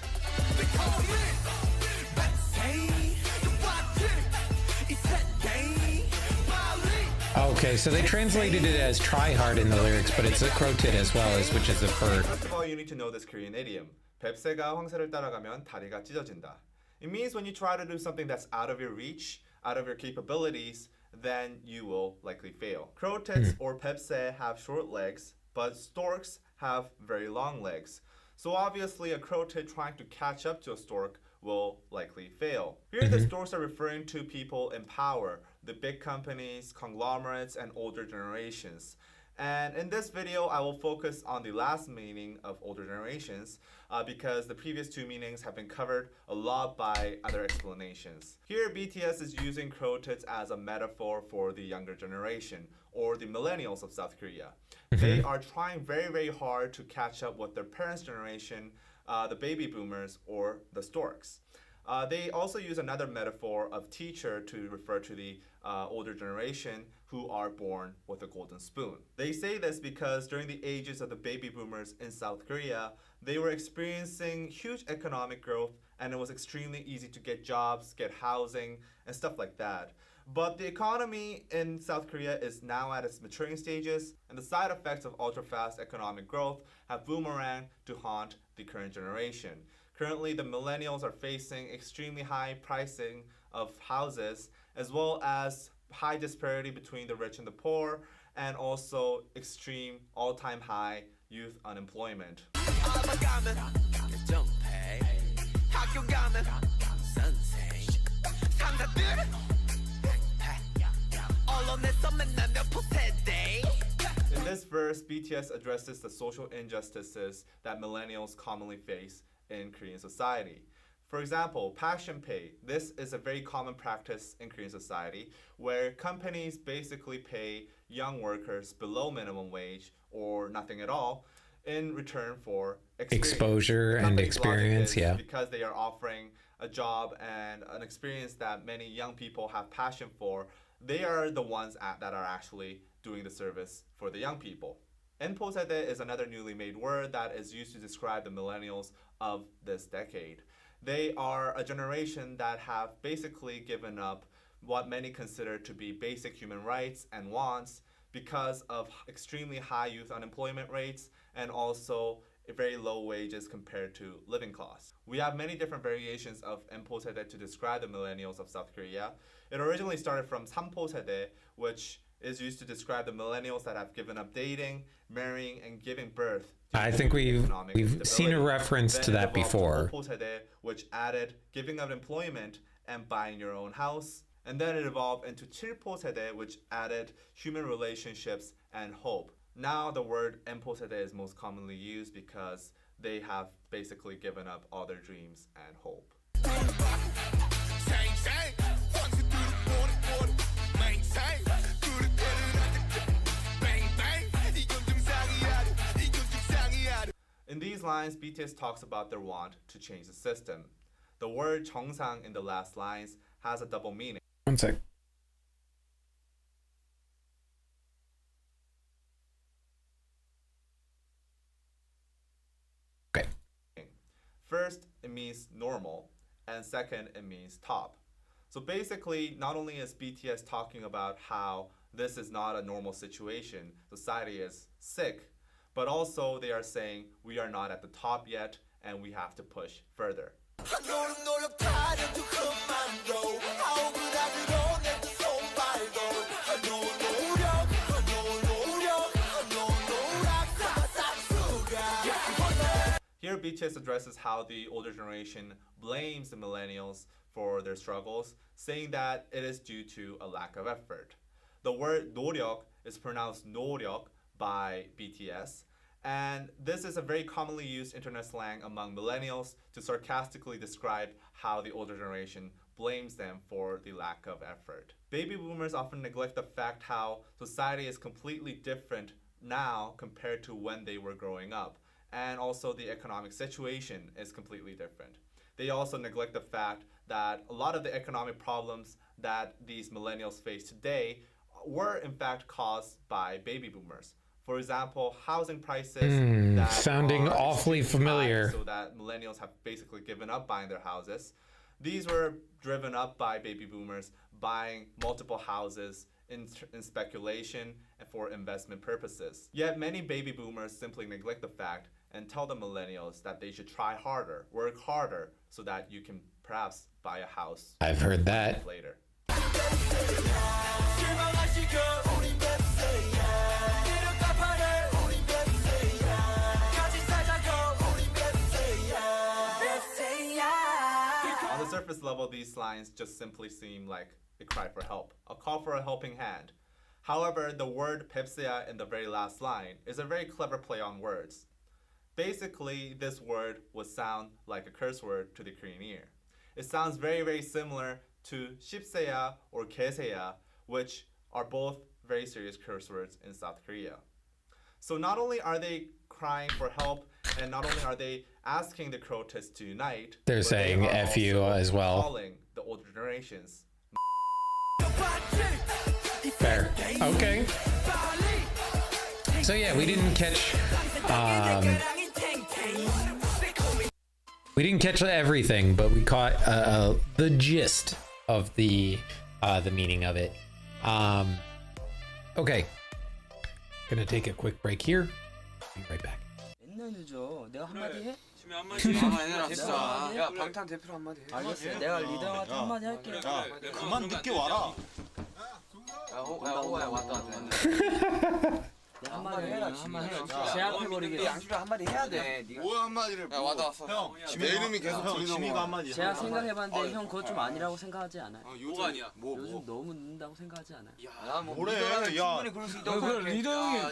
Okay, so they translated it as try hard in the lyrics, but it's a crow-tit as well, as which is a bird. First of all, you need to know this Korean idiom. 뱁새가 황새를 따라가면 다리가 찢어진다. It means when you try to do something that's out of your reach, out of your capabilities, then you will likely fail. Crow tits or Baepsae have short legs, but storks have very long legs. So obviously a crow tit trying to catch up to a stork will likely fail. Here the storks are referring to people in power, the big companies, conglomerates, and older generations. And in this video, I will focus on the last meaning of older generations because the previous two meanings have been covered a lot by other explanations. Here, BTS is using crow tits as a metaphor for the younger generation, or the millennials of South Korea. They are trying very, very hard to catch up with their parents' generation, the baby boomers, or the storks. They also use another metaphor of teacher to refer to the older generation who are born with a golden spoon. They say this because during the ages of the baby boomers in South Korea, they were experiencing huge economic growth and it was extremely easy to get jobs, get housing, and stuff like that. But the economy in South Korea is now at its maturing stages, and the side effects of ultra-fast economic growth have boomeranged to haunt the current generation. Currently, the millennials are facing extremely high pricing of houses, as well as high disparity between the rich and the poor, and also extreme all-time high youth unemployment. In this verse, BTS addresses the social injustices that millennials commonly face in Korean society. For example, passion pay. This is a very common practice in Korean society where companies basically pay young workers below minimum wage or nothing at all in return for exposure and experience, yeah. Because they are offering a job and an experience that many young people have passion for, they are the ones that are actually doing the service for the young people. Enposede is another newly made word that is used to describe the millennials of this decade. They are a generation that have basically given up what many consider to be basic human rights and wants because of extremely high youth unemployment rates and also very low wages compared to living costs. We have many different variations of Enposede to describe the millennials of South Korea. It originally started from Samposede, which is used to describe the millennials that have given up dating, marrying, and giving birth. I think we've seen a reference to that before. Posede, which added giving up employment and buying your own house. And then it evolved into Chilposede, which added human relationships and hope. Now the word Enposede is most commonly used because they have basically given up all their dreams and hope. In these lines, BTS talks about their want to change the system. The word 정상 in the last lines has a double meaning. One sec. Okay. First, it means normal, and second, it means top. So basically, not only is BTS talking about how this is not a normal situation, society is sick, but also they are saying we are not at the top yet and we have to push further. Here, BTS addresses how the older generation blames the millennials for their struggles, saying that it is due to a lack of effort. The word 노력 is pronounced 노력 by BTS, and this is a very commonly used internet slang among millennials to sarcastically describe how the older generation blames them for the lack of effort. Baby boomers often neglect the fact how society is completely different now compared to when they were growing up, and also the economic situation is completely different. They also neglect the fact that a lot of the economic problems that these millennials face today were in fact caused by baby boomers. For example, housing prices that sounding are awfully extremely familiar. high, so that millennials have basically given up buying their houses. These were driven up by baby boomers buying multiple houses in speculation and for investment purposes. Yet many baby boomers simply neglect the fact and tell the millennials that they should try harder, work harder, so that you can perhaps buy a house. I've heard that. Later. On the surface level, these lines just simply seem like a cry for help, a call for a helping hand. However, the word Baepsae in the very last line is a very clever play on words. Basically, this word would sound like a curse word to the Korean ear. It sounds very, very similar to shipseya or keseya, which are both very serious curse words in South Korea. So not only are they crying for help, and not only are they asking the protests to unite, They're but saying they are F you also as well. calling the older generations. Fair. Okay. So yeah, we didn't catch everything, but we caught the gist of the meaning of it. Okay, gonna take a quick break here. Be right back. 맨날 늦어. 내가 한마디 해? 지금 한마디 해라 진짜. 야 방탄 대표로 한마디 해. 알겠어. 내가 리더 형한테 한마디 할게. 그만 늦게 와라. 야 호야 왔다. 한마디 해라. 한마디 해라. 제압해버리겠어. 양심이 한마디 해야 돼. 뭐야 한마디를. 야 왔다 왔어. 형, 내 이름이 계속 들리는 지미가 거야. 한마디. 제가 생각해봤는데 형 그것 좀 아니라고 생각하지 않아요? 뭐가 아니야? 요즘 너무 늦는다고 생각하지 않아요? 야뭐 뭐래, 리더라면 야. 충분히 그럴 수 있다고 생각해. 리더 형이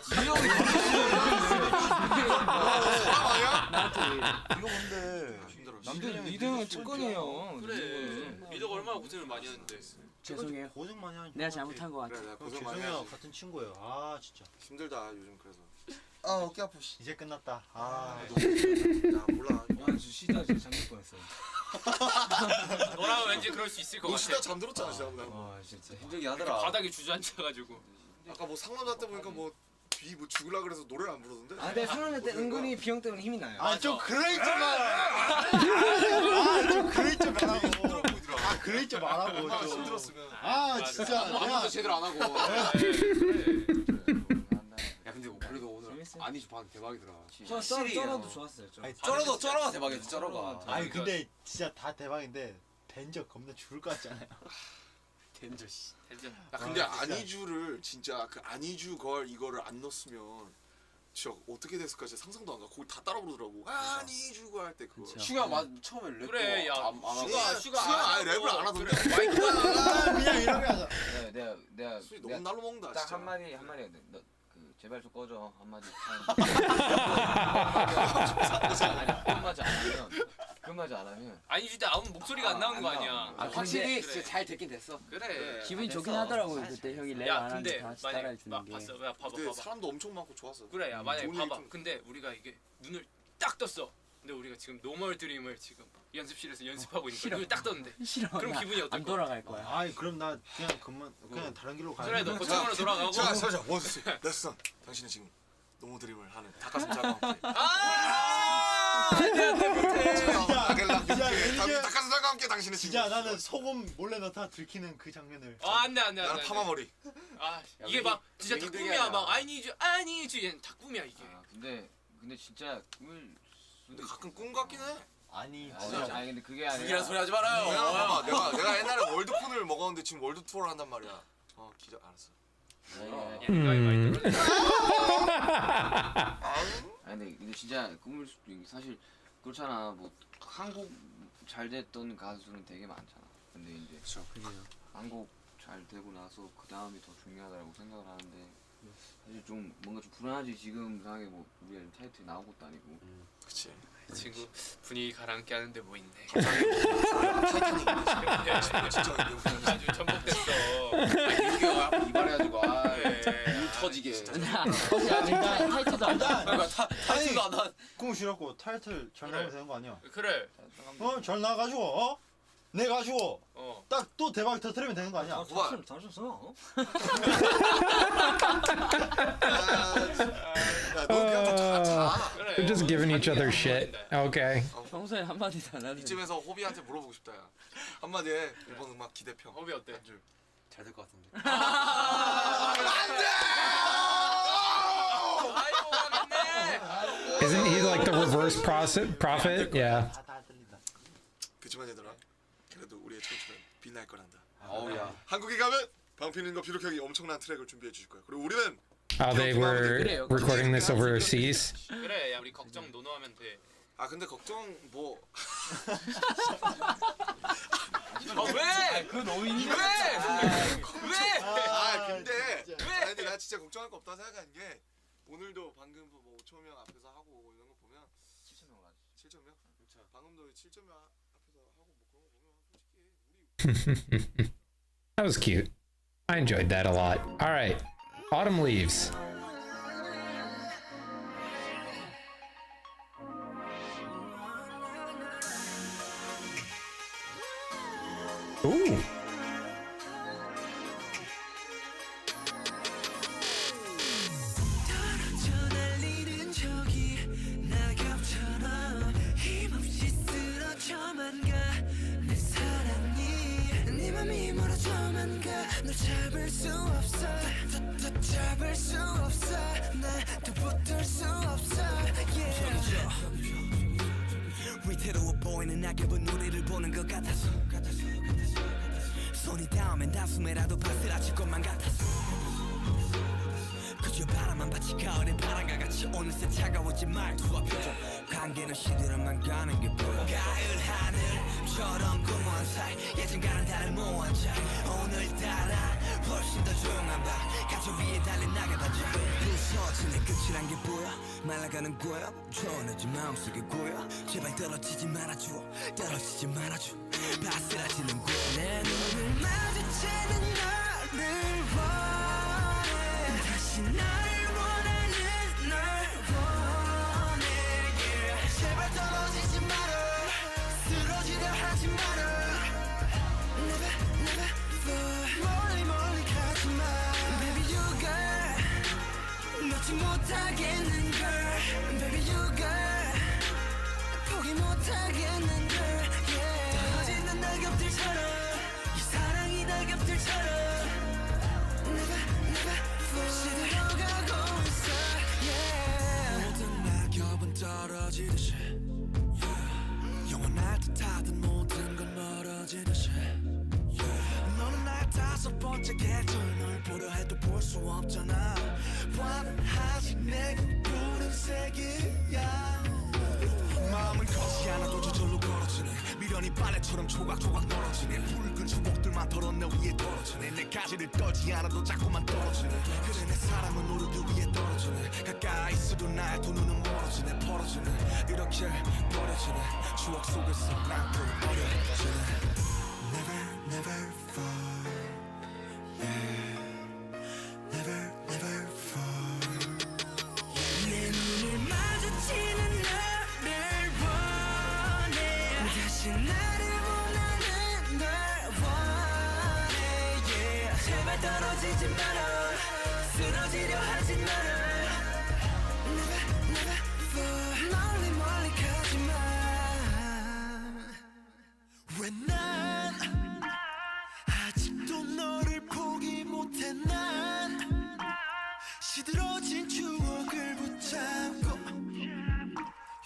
이거 뭔데? 남들 리더 형은 특권이에요. 그래. 리더가 얼마나 고생을 많이 하는데. 죄송해요. 고생 많이 하니까. 내가 잘못한 것 같아. 그래 내가 고생 많이 죄송해요. 하지. 같은 친구예요. 아 진짜. 힘들다 요즘 그래서. 아 어깨 아파. 이제 끝났다. 아. 야 몰라. 시다 진짜 잠들 뻔했어. 너랑 왠지 그럴 수 있을 것 너 같아. 시다 잠들었잖아 진짜. 진짜. 힘들게 하더라. 바닥에 주저앉아가지고. 아까 뭐 상남자 때 보니까 뭐 죽을라 그래서 노래를 안 부르던데? 아, 근데 상남자 때 은근히 비형 때문에 힘이 나요. 아좀 그레이 좀 아좀 그레이 좀 말하고. 힘들어 보이더라. 아 그레이 좀 말하고 얼마나 좀. 힘들었으면. 아 진짜 아무도 내가 제대로 안 하고. 야 근데 그래도 오늘 아니지 반 대박이더라. 쩔어도 좋았어요. 아니, 쩔어가 대박이지 쩔어가. 아니 근데 진짜 다 대박인데 댄저 겁나 죽을 것 같지 않아요? 덴저 씨. 덴저. 야 근데 아, 진짜. 아니주를 진짜 그 아니주 걸 이거를 안 넣었으면 진짜 어떻게 됐을까 진짜 상상도 안 가. 거기 다 따라 부르더라고. 아니주가 할 때 그거. 슈가 처음에 랩도 그래 야. 안 하고. 슈가 아예 랩을 안 하던데. 그냥 이렇게 하자. 내가 술이 너무 날로 먹는다 딱 진짜. 한마디 너 제발 좀 꺼져 한마디. 그마저 안 하면. 아니 진짜 아무 목소리가 안 나오는 거 아니야. 확실히 그래. 진짜 잘 됐긴 됐어. 그래. 기분이 됐어. 좋긴 하더라고요. 그때 형이 랩 야 안 근데 하는데 다 같이 만약 따라해주는 게. 봤어. 야 봐봐 근데 봐봐. 사람도 엄청 많고 좋았어. 그래 야 만약에 좋은 봐봐. 얘기 좀- 근데 우리가 이게 눈을 딱 떴어. 근데 우리가 지금 노멀 드림을 지금 연습실에서 연습하고 있는 싫어. 거야. 눈을 딱 떴는데. 싫어. 그럼 나 기분이 어떨 안 거야? 돌아갈 거야. 아이 그럼 나 그냥 다른 길로 가야 그래 너 고창으로 돌아가고. 자, 원수 레슨. 당신은 지금 노모 드림을 하는 닭가슴살과 함께. 닭가슴살과 함께 당신은 지금. 진짜 나는 소금 몰래 넣다 들키는 그 장면을. 안돼. 나는 파마머리. 이게 막 진짜 닭꿈이야. 막 I need you 닭꿈이야 이게. 근데 진짜 꿈을. 근데 가끔 꿈 같긴 해. 아니 진짜. 아니 근데 그게 아니라. 죽이란 소리 하지 말아요. 봐봐, 내가 옛날에 월드폰을 먹었는데 지금 월드 투어를 한단 말이야. 기자 알았어. 아니 근데 진짜 꿈을 수도 있는 게 사실 그렇잖아. 뭐 한국 잘 됐던 가수는 되게 많잖아. 근데 이제 한국 잘 되고 나서 그 다음이 더 중요하다고 생각을 하는데 사실 좀 뭔가 좀 불안하지. 지금 상황에 뭐 우리가 타이틀 나온 것도 아니고. 그치. 친구 분위기 가라앉게 하는데 뭐 있네. 진짜 아주 전복됐어. 이게 이발해가지고 눈 터지게. 일단 타이틀도 안 나. 타이틀도 안 나. 꿈 싫었고 타이틀 잘 나가면 되는 거 아니야? 그래. 잘 나가지고 내 가지고 딱 또 대박 터뜨리면 되는 거 아니야? 잘했어. They're just giving each other shit. Okay. 평소에 한마디도 안 하는데. 이쯤에서 호비한테 물어보고 싶다 야. 한마디 해. 일본 음악 기대평. 호비 어때? 잘 될 것 같은데. Isn't he like the reverse prophet? Yeah. 그치만 얘들아, 그래도 우리의 청춘은 빛날 거란다. 어우야. 한국에 가면 방피님과 비록 형이 엄청난 트랙을 준비해 주실 거야. 그리고 우리는 Oh, they were recording this overseas. 그래, 야 우리 걱정 노노하면 돼. 근데 걱정 뭐. 왜? 그 노인이 왜? 근데 나 진짜 걱정할 거 없다 생각하는 게 오늘도 방금 뭐 5천 명 앞에서 하고 이런 거 보면 7천 명 하지. 7천 명? 방금도 7천 명 앞에서 하고 뭐 그런 거 보면 솔직히 우리 That was cute. I enjoyed that a lot. All right. Autumn leaves. Ooh. 위태로워 보이는 낙엽은 우리를 보는 것 같아서 손이 닿으면 단숨에라도 바스라질 것만 같아서 그저 바람만 받치 가을의 바람과 같이 어느새 차가워진 말투와 표정 관계는 시들어만 가는 게 보여 가을 하늘처럼 공허한 사이 예전과는 다른 모호한 차이 오늘따라 훨씬 더 조용한 밤 가져 위에 달린 낙엽 반짝 부서지는 끝이란 게 보여 말라가는 거야 초원해진 마음속에 고여 제발 떨어지지 말아줘 떨어지지 말아줘 바스라지는 거야 내 눈을 마주치는 너를 원해 다시 나를 원하는 널 원해 yeah. 제발 떨어지지 마라 쓰러지려 하지 마라 Never never fall 멀리 멀리 가지마 Baby you girl 놓지 못하겠는 girl Baby you girl 포기 못하겠는 girl yeah. 떨어지는 낙엽들처럼 이 사랑이 낙엽들처럼 Never never fall 시들어가고 있어 yeah. 모든 낙엽은 떨어지듯이 yeah. 영원할 듯하던 모든 건 멀어지듯이 yeah. 너는 날 다섯 번째 계절 널 보려 해도 볼 수 없잖아 환하지 내겐 푸른색이야 마음은 커지 않아도 저절로 걸어지네 미련이 빨래처럼 조각조각 떨어지네 붉은 추억들만 덜어내 위에 떨어지네 내 가지를 떨지 않아도 자꾸만 떨어지네 그래 내 사랑은 오르기 위해 떨어지네 가까이 있어도 나의 두 눈은 멀어지네 벌어지네 이렇게 버려지네 추억 속에서 난 또 어려지네 Never never fall yeah. Never never fall 내 눈을 마주치는 너를 봐 하지 마라 쓰러지려 하지 마라 Never fall 멀리 멀리 가지마 왜 난 아직도 너를 포기 못해 난 시들어진 추억을 붙잡고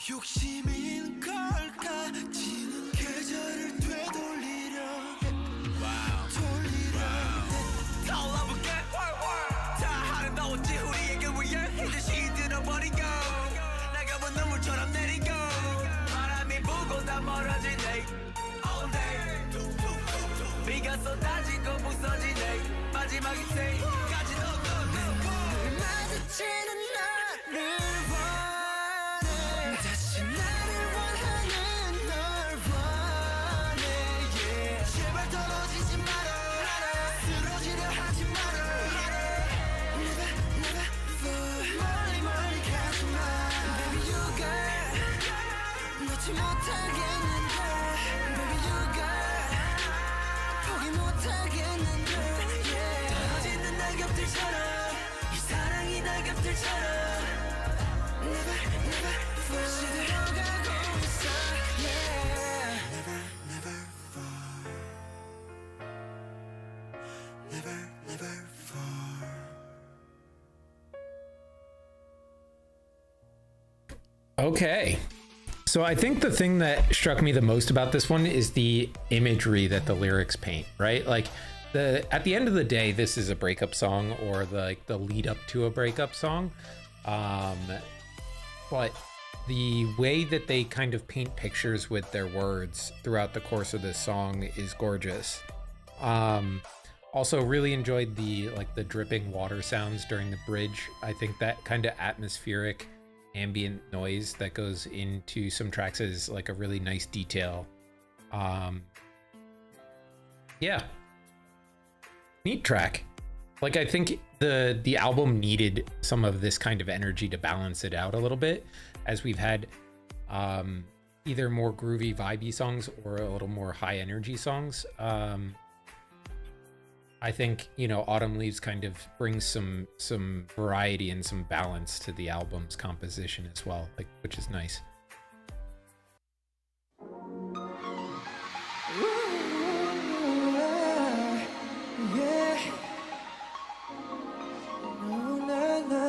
욕심인 걸까 지는 계절을 되돌리려 돌리려 떠올라볼게 다 아름다웠지 우리에게 위해 이제 시들어버리고 나가본 눈물처럼 내리고 바람이 불고 다 멀어지네 All day 비가 쏟아지고 부서지네 마지막 인생까지 내 눈을 마주치는 나를 원해 다시 나를 원하는 널 원해 yeah. 제발 떨어지지 마라 쓰러지려 하지 마라 Never fall 멀리 멀리 가지마 Baby you got 놓지 못하겠는데 Baby you got 포기 못하겠는데 yeah. 떨어지는 낙엽들처럼 이 사랑이 낙엽들처럼 Never fall 시들어가고 있어 yeah. Never fall Never fall Okay. So I think the thing that struck me the most about this one is the imagery that the lyrics paint, right? Like at the end of the day, this is a breakup song or the lead up to a breakup song. But the way that they kind of paint pictures with their words throughout the course of this song is gorgeous. Also really enjoyed the dripping water sounds during the bridge. I think that kind of atmospheric ambient noise that goes into some tracks is like a really nice detail. Yeah, neat track. Like I think the album needed some of this kind of energy to balance it out a little bit, as we've had either more groovy vibey songs or a little more high energy songs. I think, you know, Autumn Leaves kind of brings some variety and some balance to the album's composition as well, like, which is nice. Yeah. No, no, no.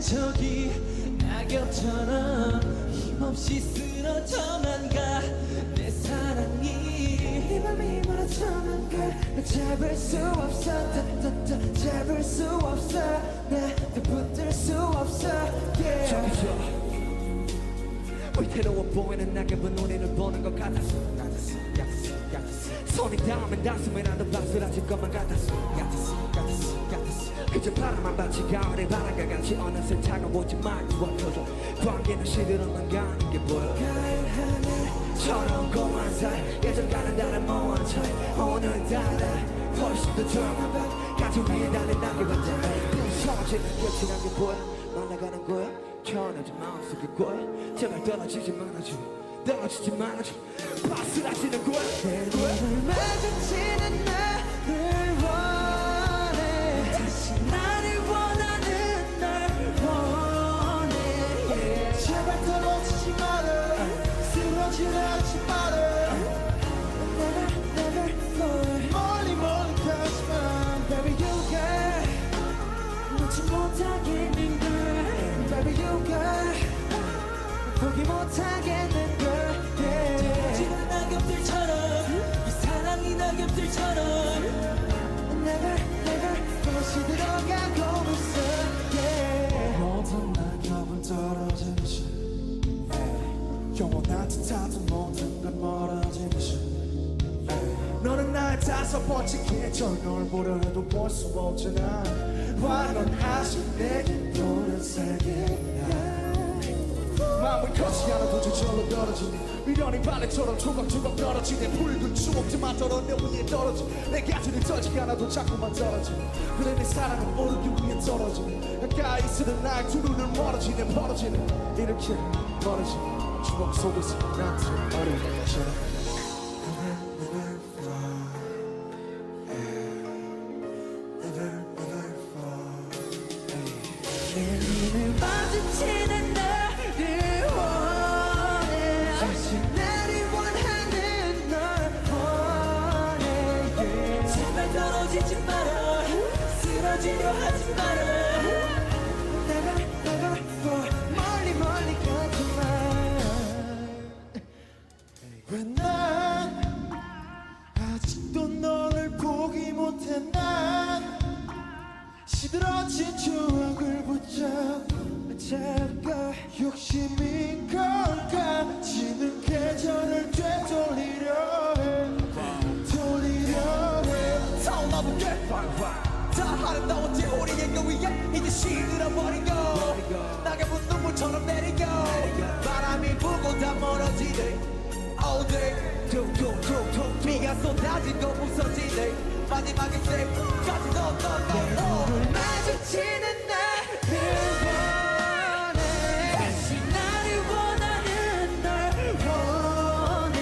저기 낙엽처럼 힘없이 쓰러져만 가 내 사랑이 네 맘이 멀어져만 가나 잡을 수 없어 잡을 수 없어 나도 붙들 수 없어 yeah. 저기서 위태로워 보이는 낙엽은 우리를 보는 것 같았어 손이 닿으면 가슴에 나도 바스라질 것만 같았어 그저 바람만 받지 가을의 바람과 같이 어느새 다가오지 말고 펴줘 관계는 시들어만 가는 게 보여 가을 하늘처럼 고만 살 예전 가는 다른 먼 차이 오늘따라 훨씬 더 조용한 밤 가슴 위에 달린 낙엽같아 부서지는 끝이란 게 보여 만나가는 거야 편하지 마음속에 꼬여 제발 떨어지지 말아줘 바스라지는 거야 내 눈을 마주치는 나를 원해 다시 나를 원하는 날 원해 yeah. 제발 떨어지지 마라 쓰러지려 하지 마라 Never fall 멀리 가지마 Baby you got 놓지 못하겠는 걸 Baby you got 포기 못하겠는 걸 떨어지는 낙엽들처럼 이 사랑이 낙엽들처럼 Never 시들어가고 있어 yeah. 모든 낙엽은 떨어지듯이 영원한 듯하던 모든 건 멀어지듯이 너는 나의 5번째 계절 널 보려 해도 볼 수 없잖아 Why 넌 아직 내게 보는 세계야 마음은 커지 않아도 저절로 떨어지네 미련이 발레처럼 조각조각 떨어지네 붉은 추억들만 떨어 내 위에 떨어지네 내 가슴이 떨지 않아도 자꾸만 떨어지네 그래 내 사랑은 오르기 위해 떨어지네 가까이 있으는 나의 두 눈을 멀어지네 벌어지네 이렇게 멀어지네 추억 속에서 나한테 어려운 것처럼 마주치는 나를 원해 다시 나를 원하는 널 원해 제발 떨어지지 마라 쓰러지려 하지 마라 Never never fall 멀리 멀리 가지 마 왜 난 아직도 너를 보기 못해 난 시들어진 추억을 붙잡고 욕심인 걸까 지는 계절을 되돌리려 해 돌리려 해 타올라본 다 아름다웠지 우리의 그 위에 이제 시들어버린 거 낙엽은 눈물처럼 내리고 바람이 불고 다 멀어지네 All day 툭툭툭툭 비가 쏟아지고 부서지네 마지막에 쌤까지 너를 마주치는 나를 원해 다시 나를 원하는 널 원해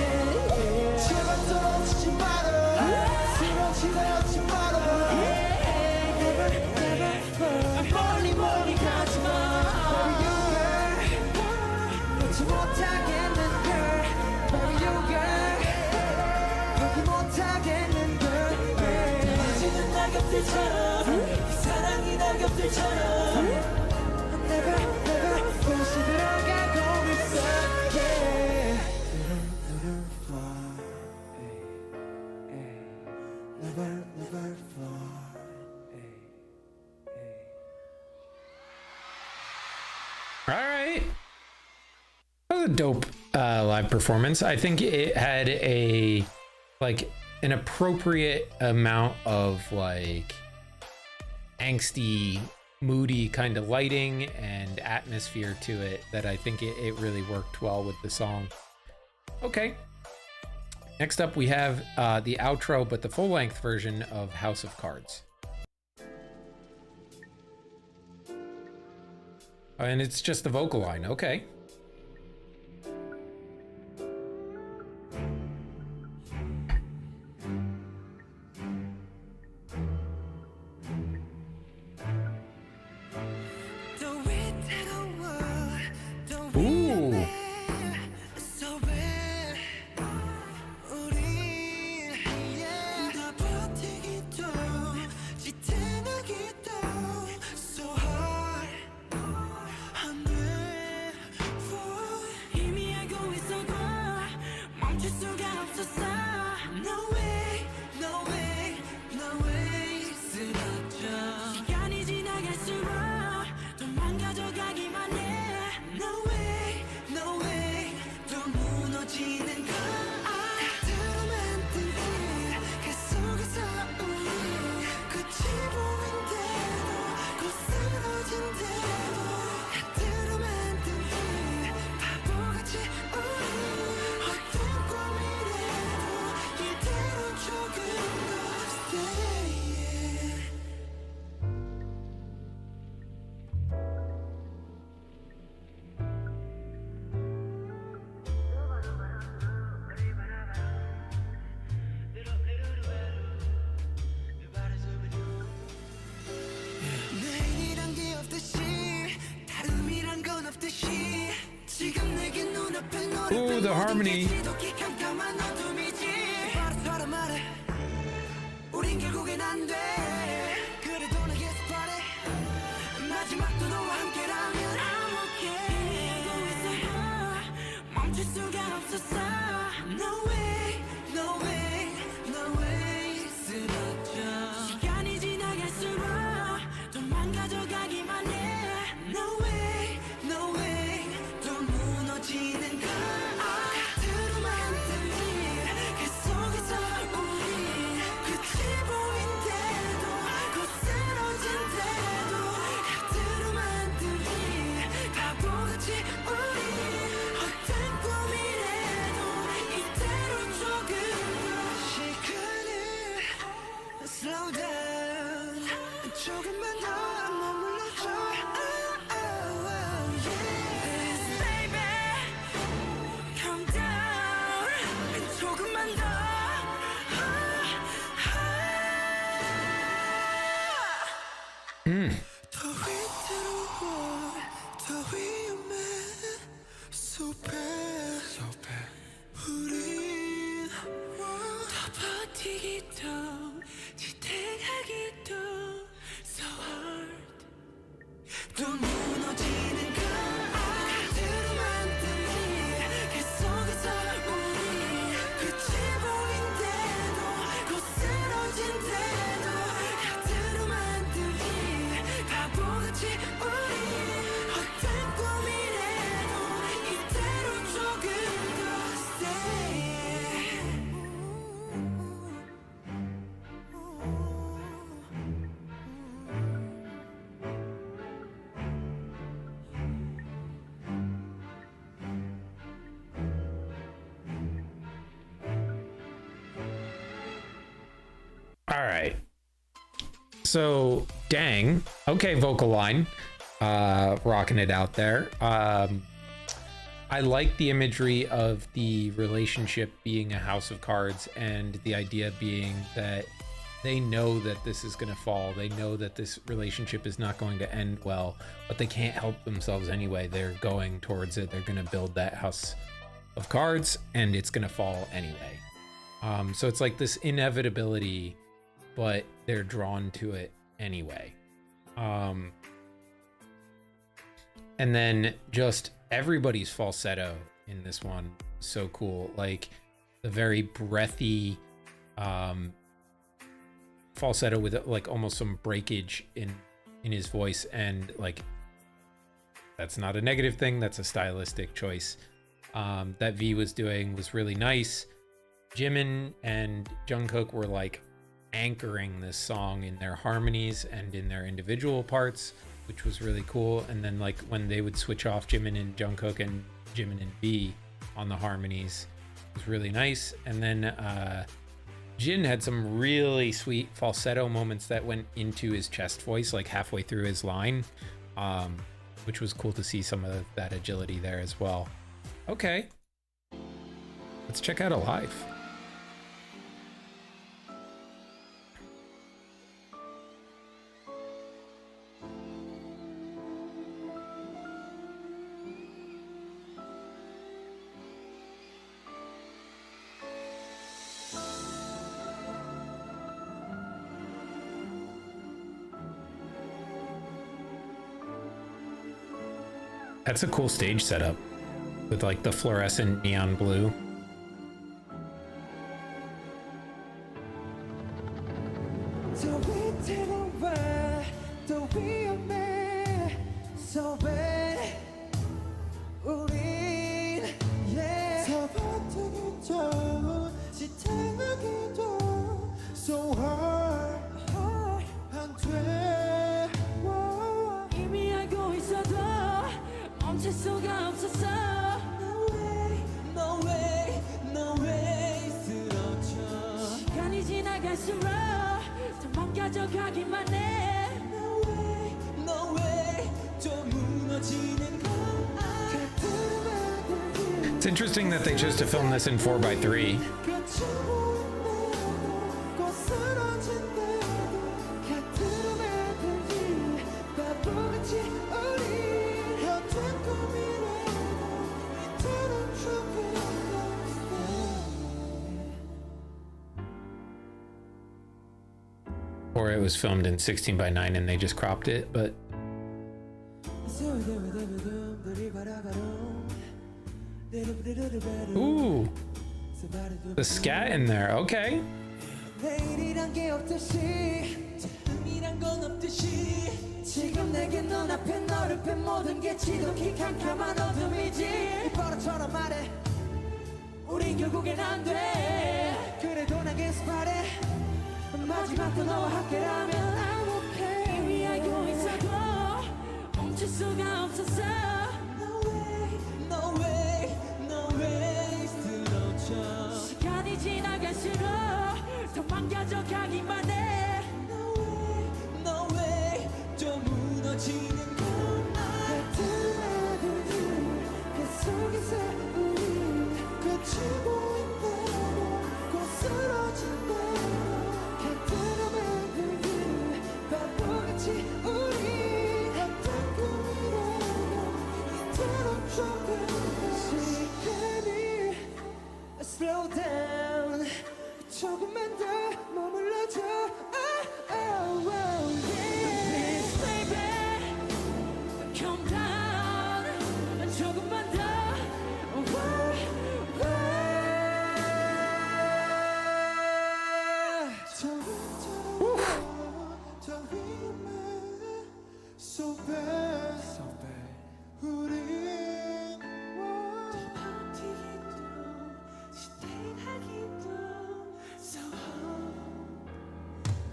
제발 떨어지지 마라 쓰러지려 하지 마라 Never never fall 멀리 멀리 가지 마 놓지 못하겠는 girl Baby you girl 포기 못하겠는 girl 떨어지는 낙엽들처럼 사랑이 낙엽들처럼 Never never fall 시들어가고 있어 yeah. Never fall Never never fall All right. That was a dope live performance. I think it had an appropriate amount of angsty, moody kind of lighting and atmosphere to it that I think it really worked well with the song. Okay. Next up, we have the outro, but the full-length version of House of Cards. And it's just the vocal line. Okay. Ooh. Ooh, the harmony. 조금만 더 머물러줘 Please baby calm down 조금만 더 더 위태로워 더 위험해 So bad 우린 더 버티기도 지탱하기도 So hard 또 무너지는 그 가드로 만드니 그 속에서 우리 끝이 보인대도 곧 쓰러진대도 가드로 만드니 바보같이 우리 어떤 꿈이래도 이대로 조금 더 stay All right. So, dang. Okay, vocal line. Rocking it out there. I like the imagery of the relationship being a house of cards and the idea being that they know that this is going to fall. They know that this relationship is not going to end well, but they can't help themselves anyway. They're going towards it. They're going to build that house of cards and it's going to fall anyway. So it's like this inevitability, but they're drawn to it anyway. And then just everybody's falsetto in this one, so cool. Like the very breathy falsetto with like almost some breakage in his voice, and like that's not a negative thing, that's a stylistic choice. That V was doing was really nice. Jimin and Jungkook were like anchoring this song in their harmonies and in their individual parts, which was really cool. And then like when they would switch off Jimin and Jungkook and Jimin and V on the harmonies, it was really nice. And then Jin had some really sweet falsetto moments that went into his chest voice, like halfway through his line, which was cool to see some of that agility there as well. Okay, let's check out Alive. That's a cool stage setup with like the fluorescent neon blue. 더 위태로워 더 위험해 So bad 우린 더 버티기도 지탱하기도 So hard 안돼 이미 알고 있어도 멈출 수가 없었어 No way No way No way 쓰러져 시간이 지나갈수록 더 망가져가기만 해 No way No way 좀 무너지는 건 It's interesting that they chose to film this in 4:3. Or it was filmed in 16:9 and they just cropped it, but ooh, the scat in there. Okay. 내일이란 게 없듯이 다음이란 건 없듯이 지금 내게 눈앞에 너를 뺀 모든 게 지독히 캄캄한 어둠이지 버릇처럼 말해 우린 결국엔 안 돼 그래도 난 계속 바래 마지막도 너와 함께라면 I'm okay 이미 알고 있어도 멈출 수가 없었어 No way No way No way 쓰러져 시간이 지나갈수록 더 망가져 가기만 해 No way No way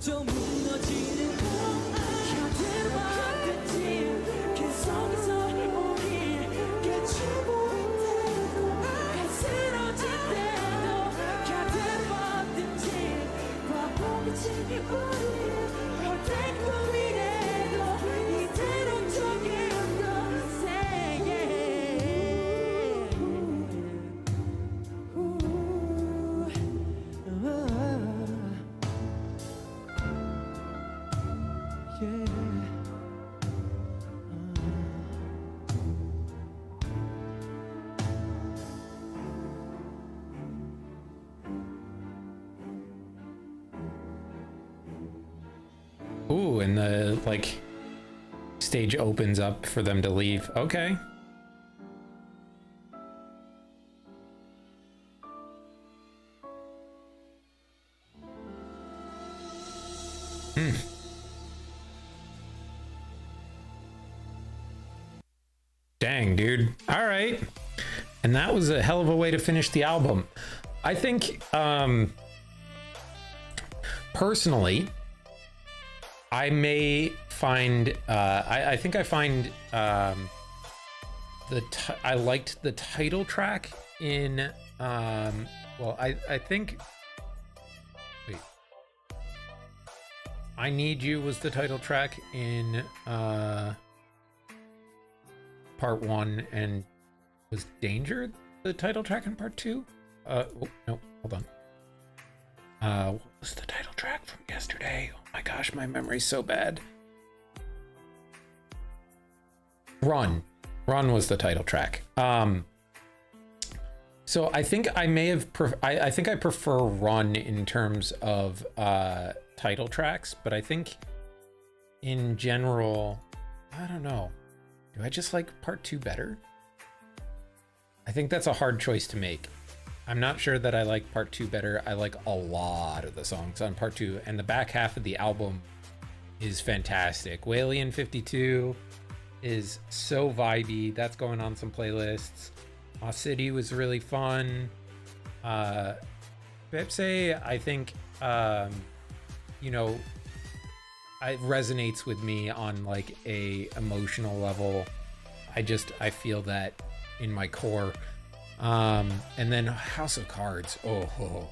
좀 무너지는 거 곁에 왔든지 계속해서 우리 끝이 보일 때도 쓰러질 때도 곁에 왔든지 바보같이 우리 헛된 꿈이래도 이대로 저기로 say Ooh, and the like stage opens up for them to leave. Okay. Dang, dude. All right. And that was a hell of a way to finish the album. I think, personally, I may find, I think I find, I liked the title track in, well, I think, wait, I Need You was the title track in, part 1, and was Danger the title track in part 2? Oh, no, hold on. What was the title track from yesterday? Oh my gosh, my memory's so bad. Run was the title track. So I think I may have, I think I prefer Run in terms of title tracks, but I think in general, I don't know. Do I just like part 2 better? I think that's a hard choice to make. I'm not sure that I like part 2 better. I like a lot of the songs on part 2, and the back half of the album is fantastic. Whalien 52 is so vibey. That's going on some playlists. My City was really fun. Baepsae, I think, you know, it resonates with me on like a emotional level. I feel that in my core. And then House of Cards. Oh.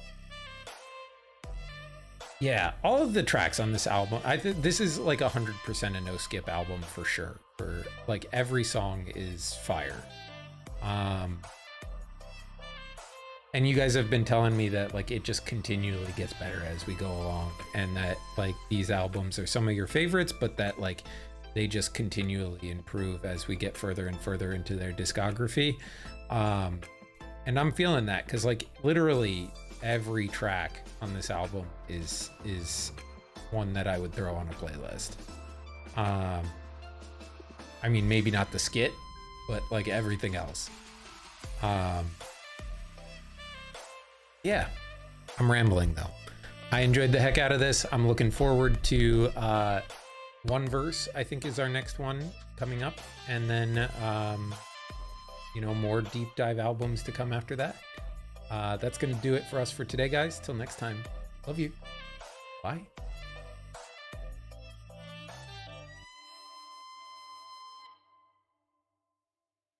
Yeah, all of the tracks on this album, I think this is like 100% a no skip album for sure. For like every song is fire. And you guys have been telling me that like it just continually gets better as we go along, and that like these albums are some of your favorites, but that like they just continually improve as we get further and further into their discography. And I'm feeling that because like literally every track on this album is one that I would throw on a playlist. I mean, maybe not the skit, but like everything else. Yeah, I'm rambling though. I enjoyed the heck out of this. I'm looking forward to One Verse, I think is our next one coming up. And then, you know, more deep dive albums to come after that. That's going to do it for us for today, guys. Till next time. Love you. Bye.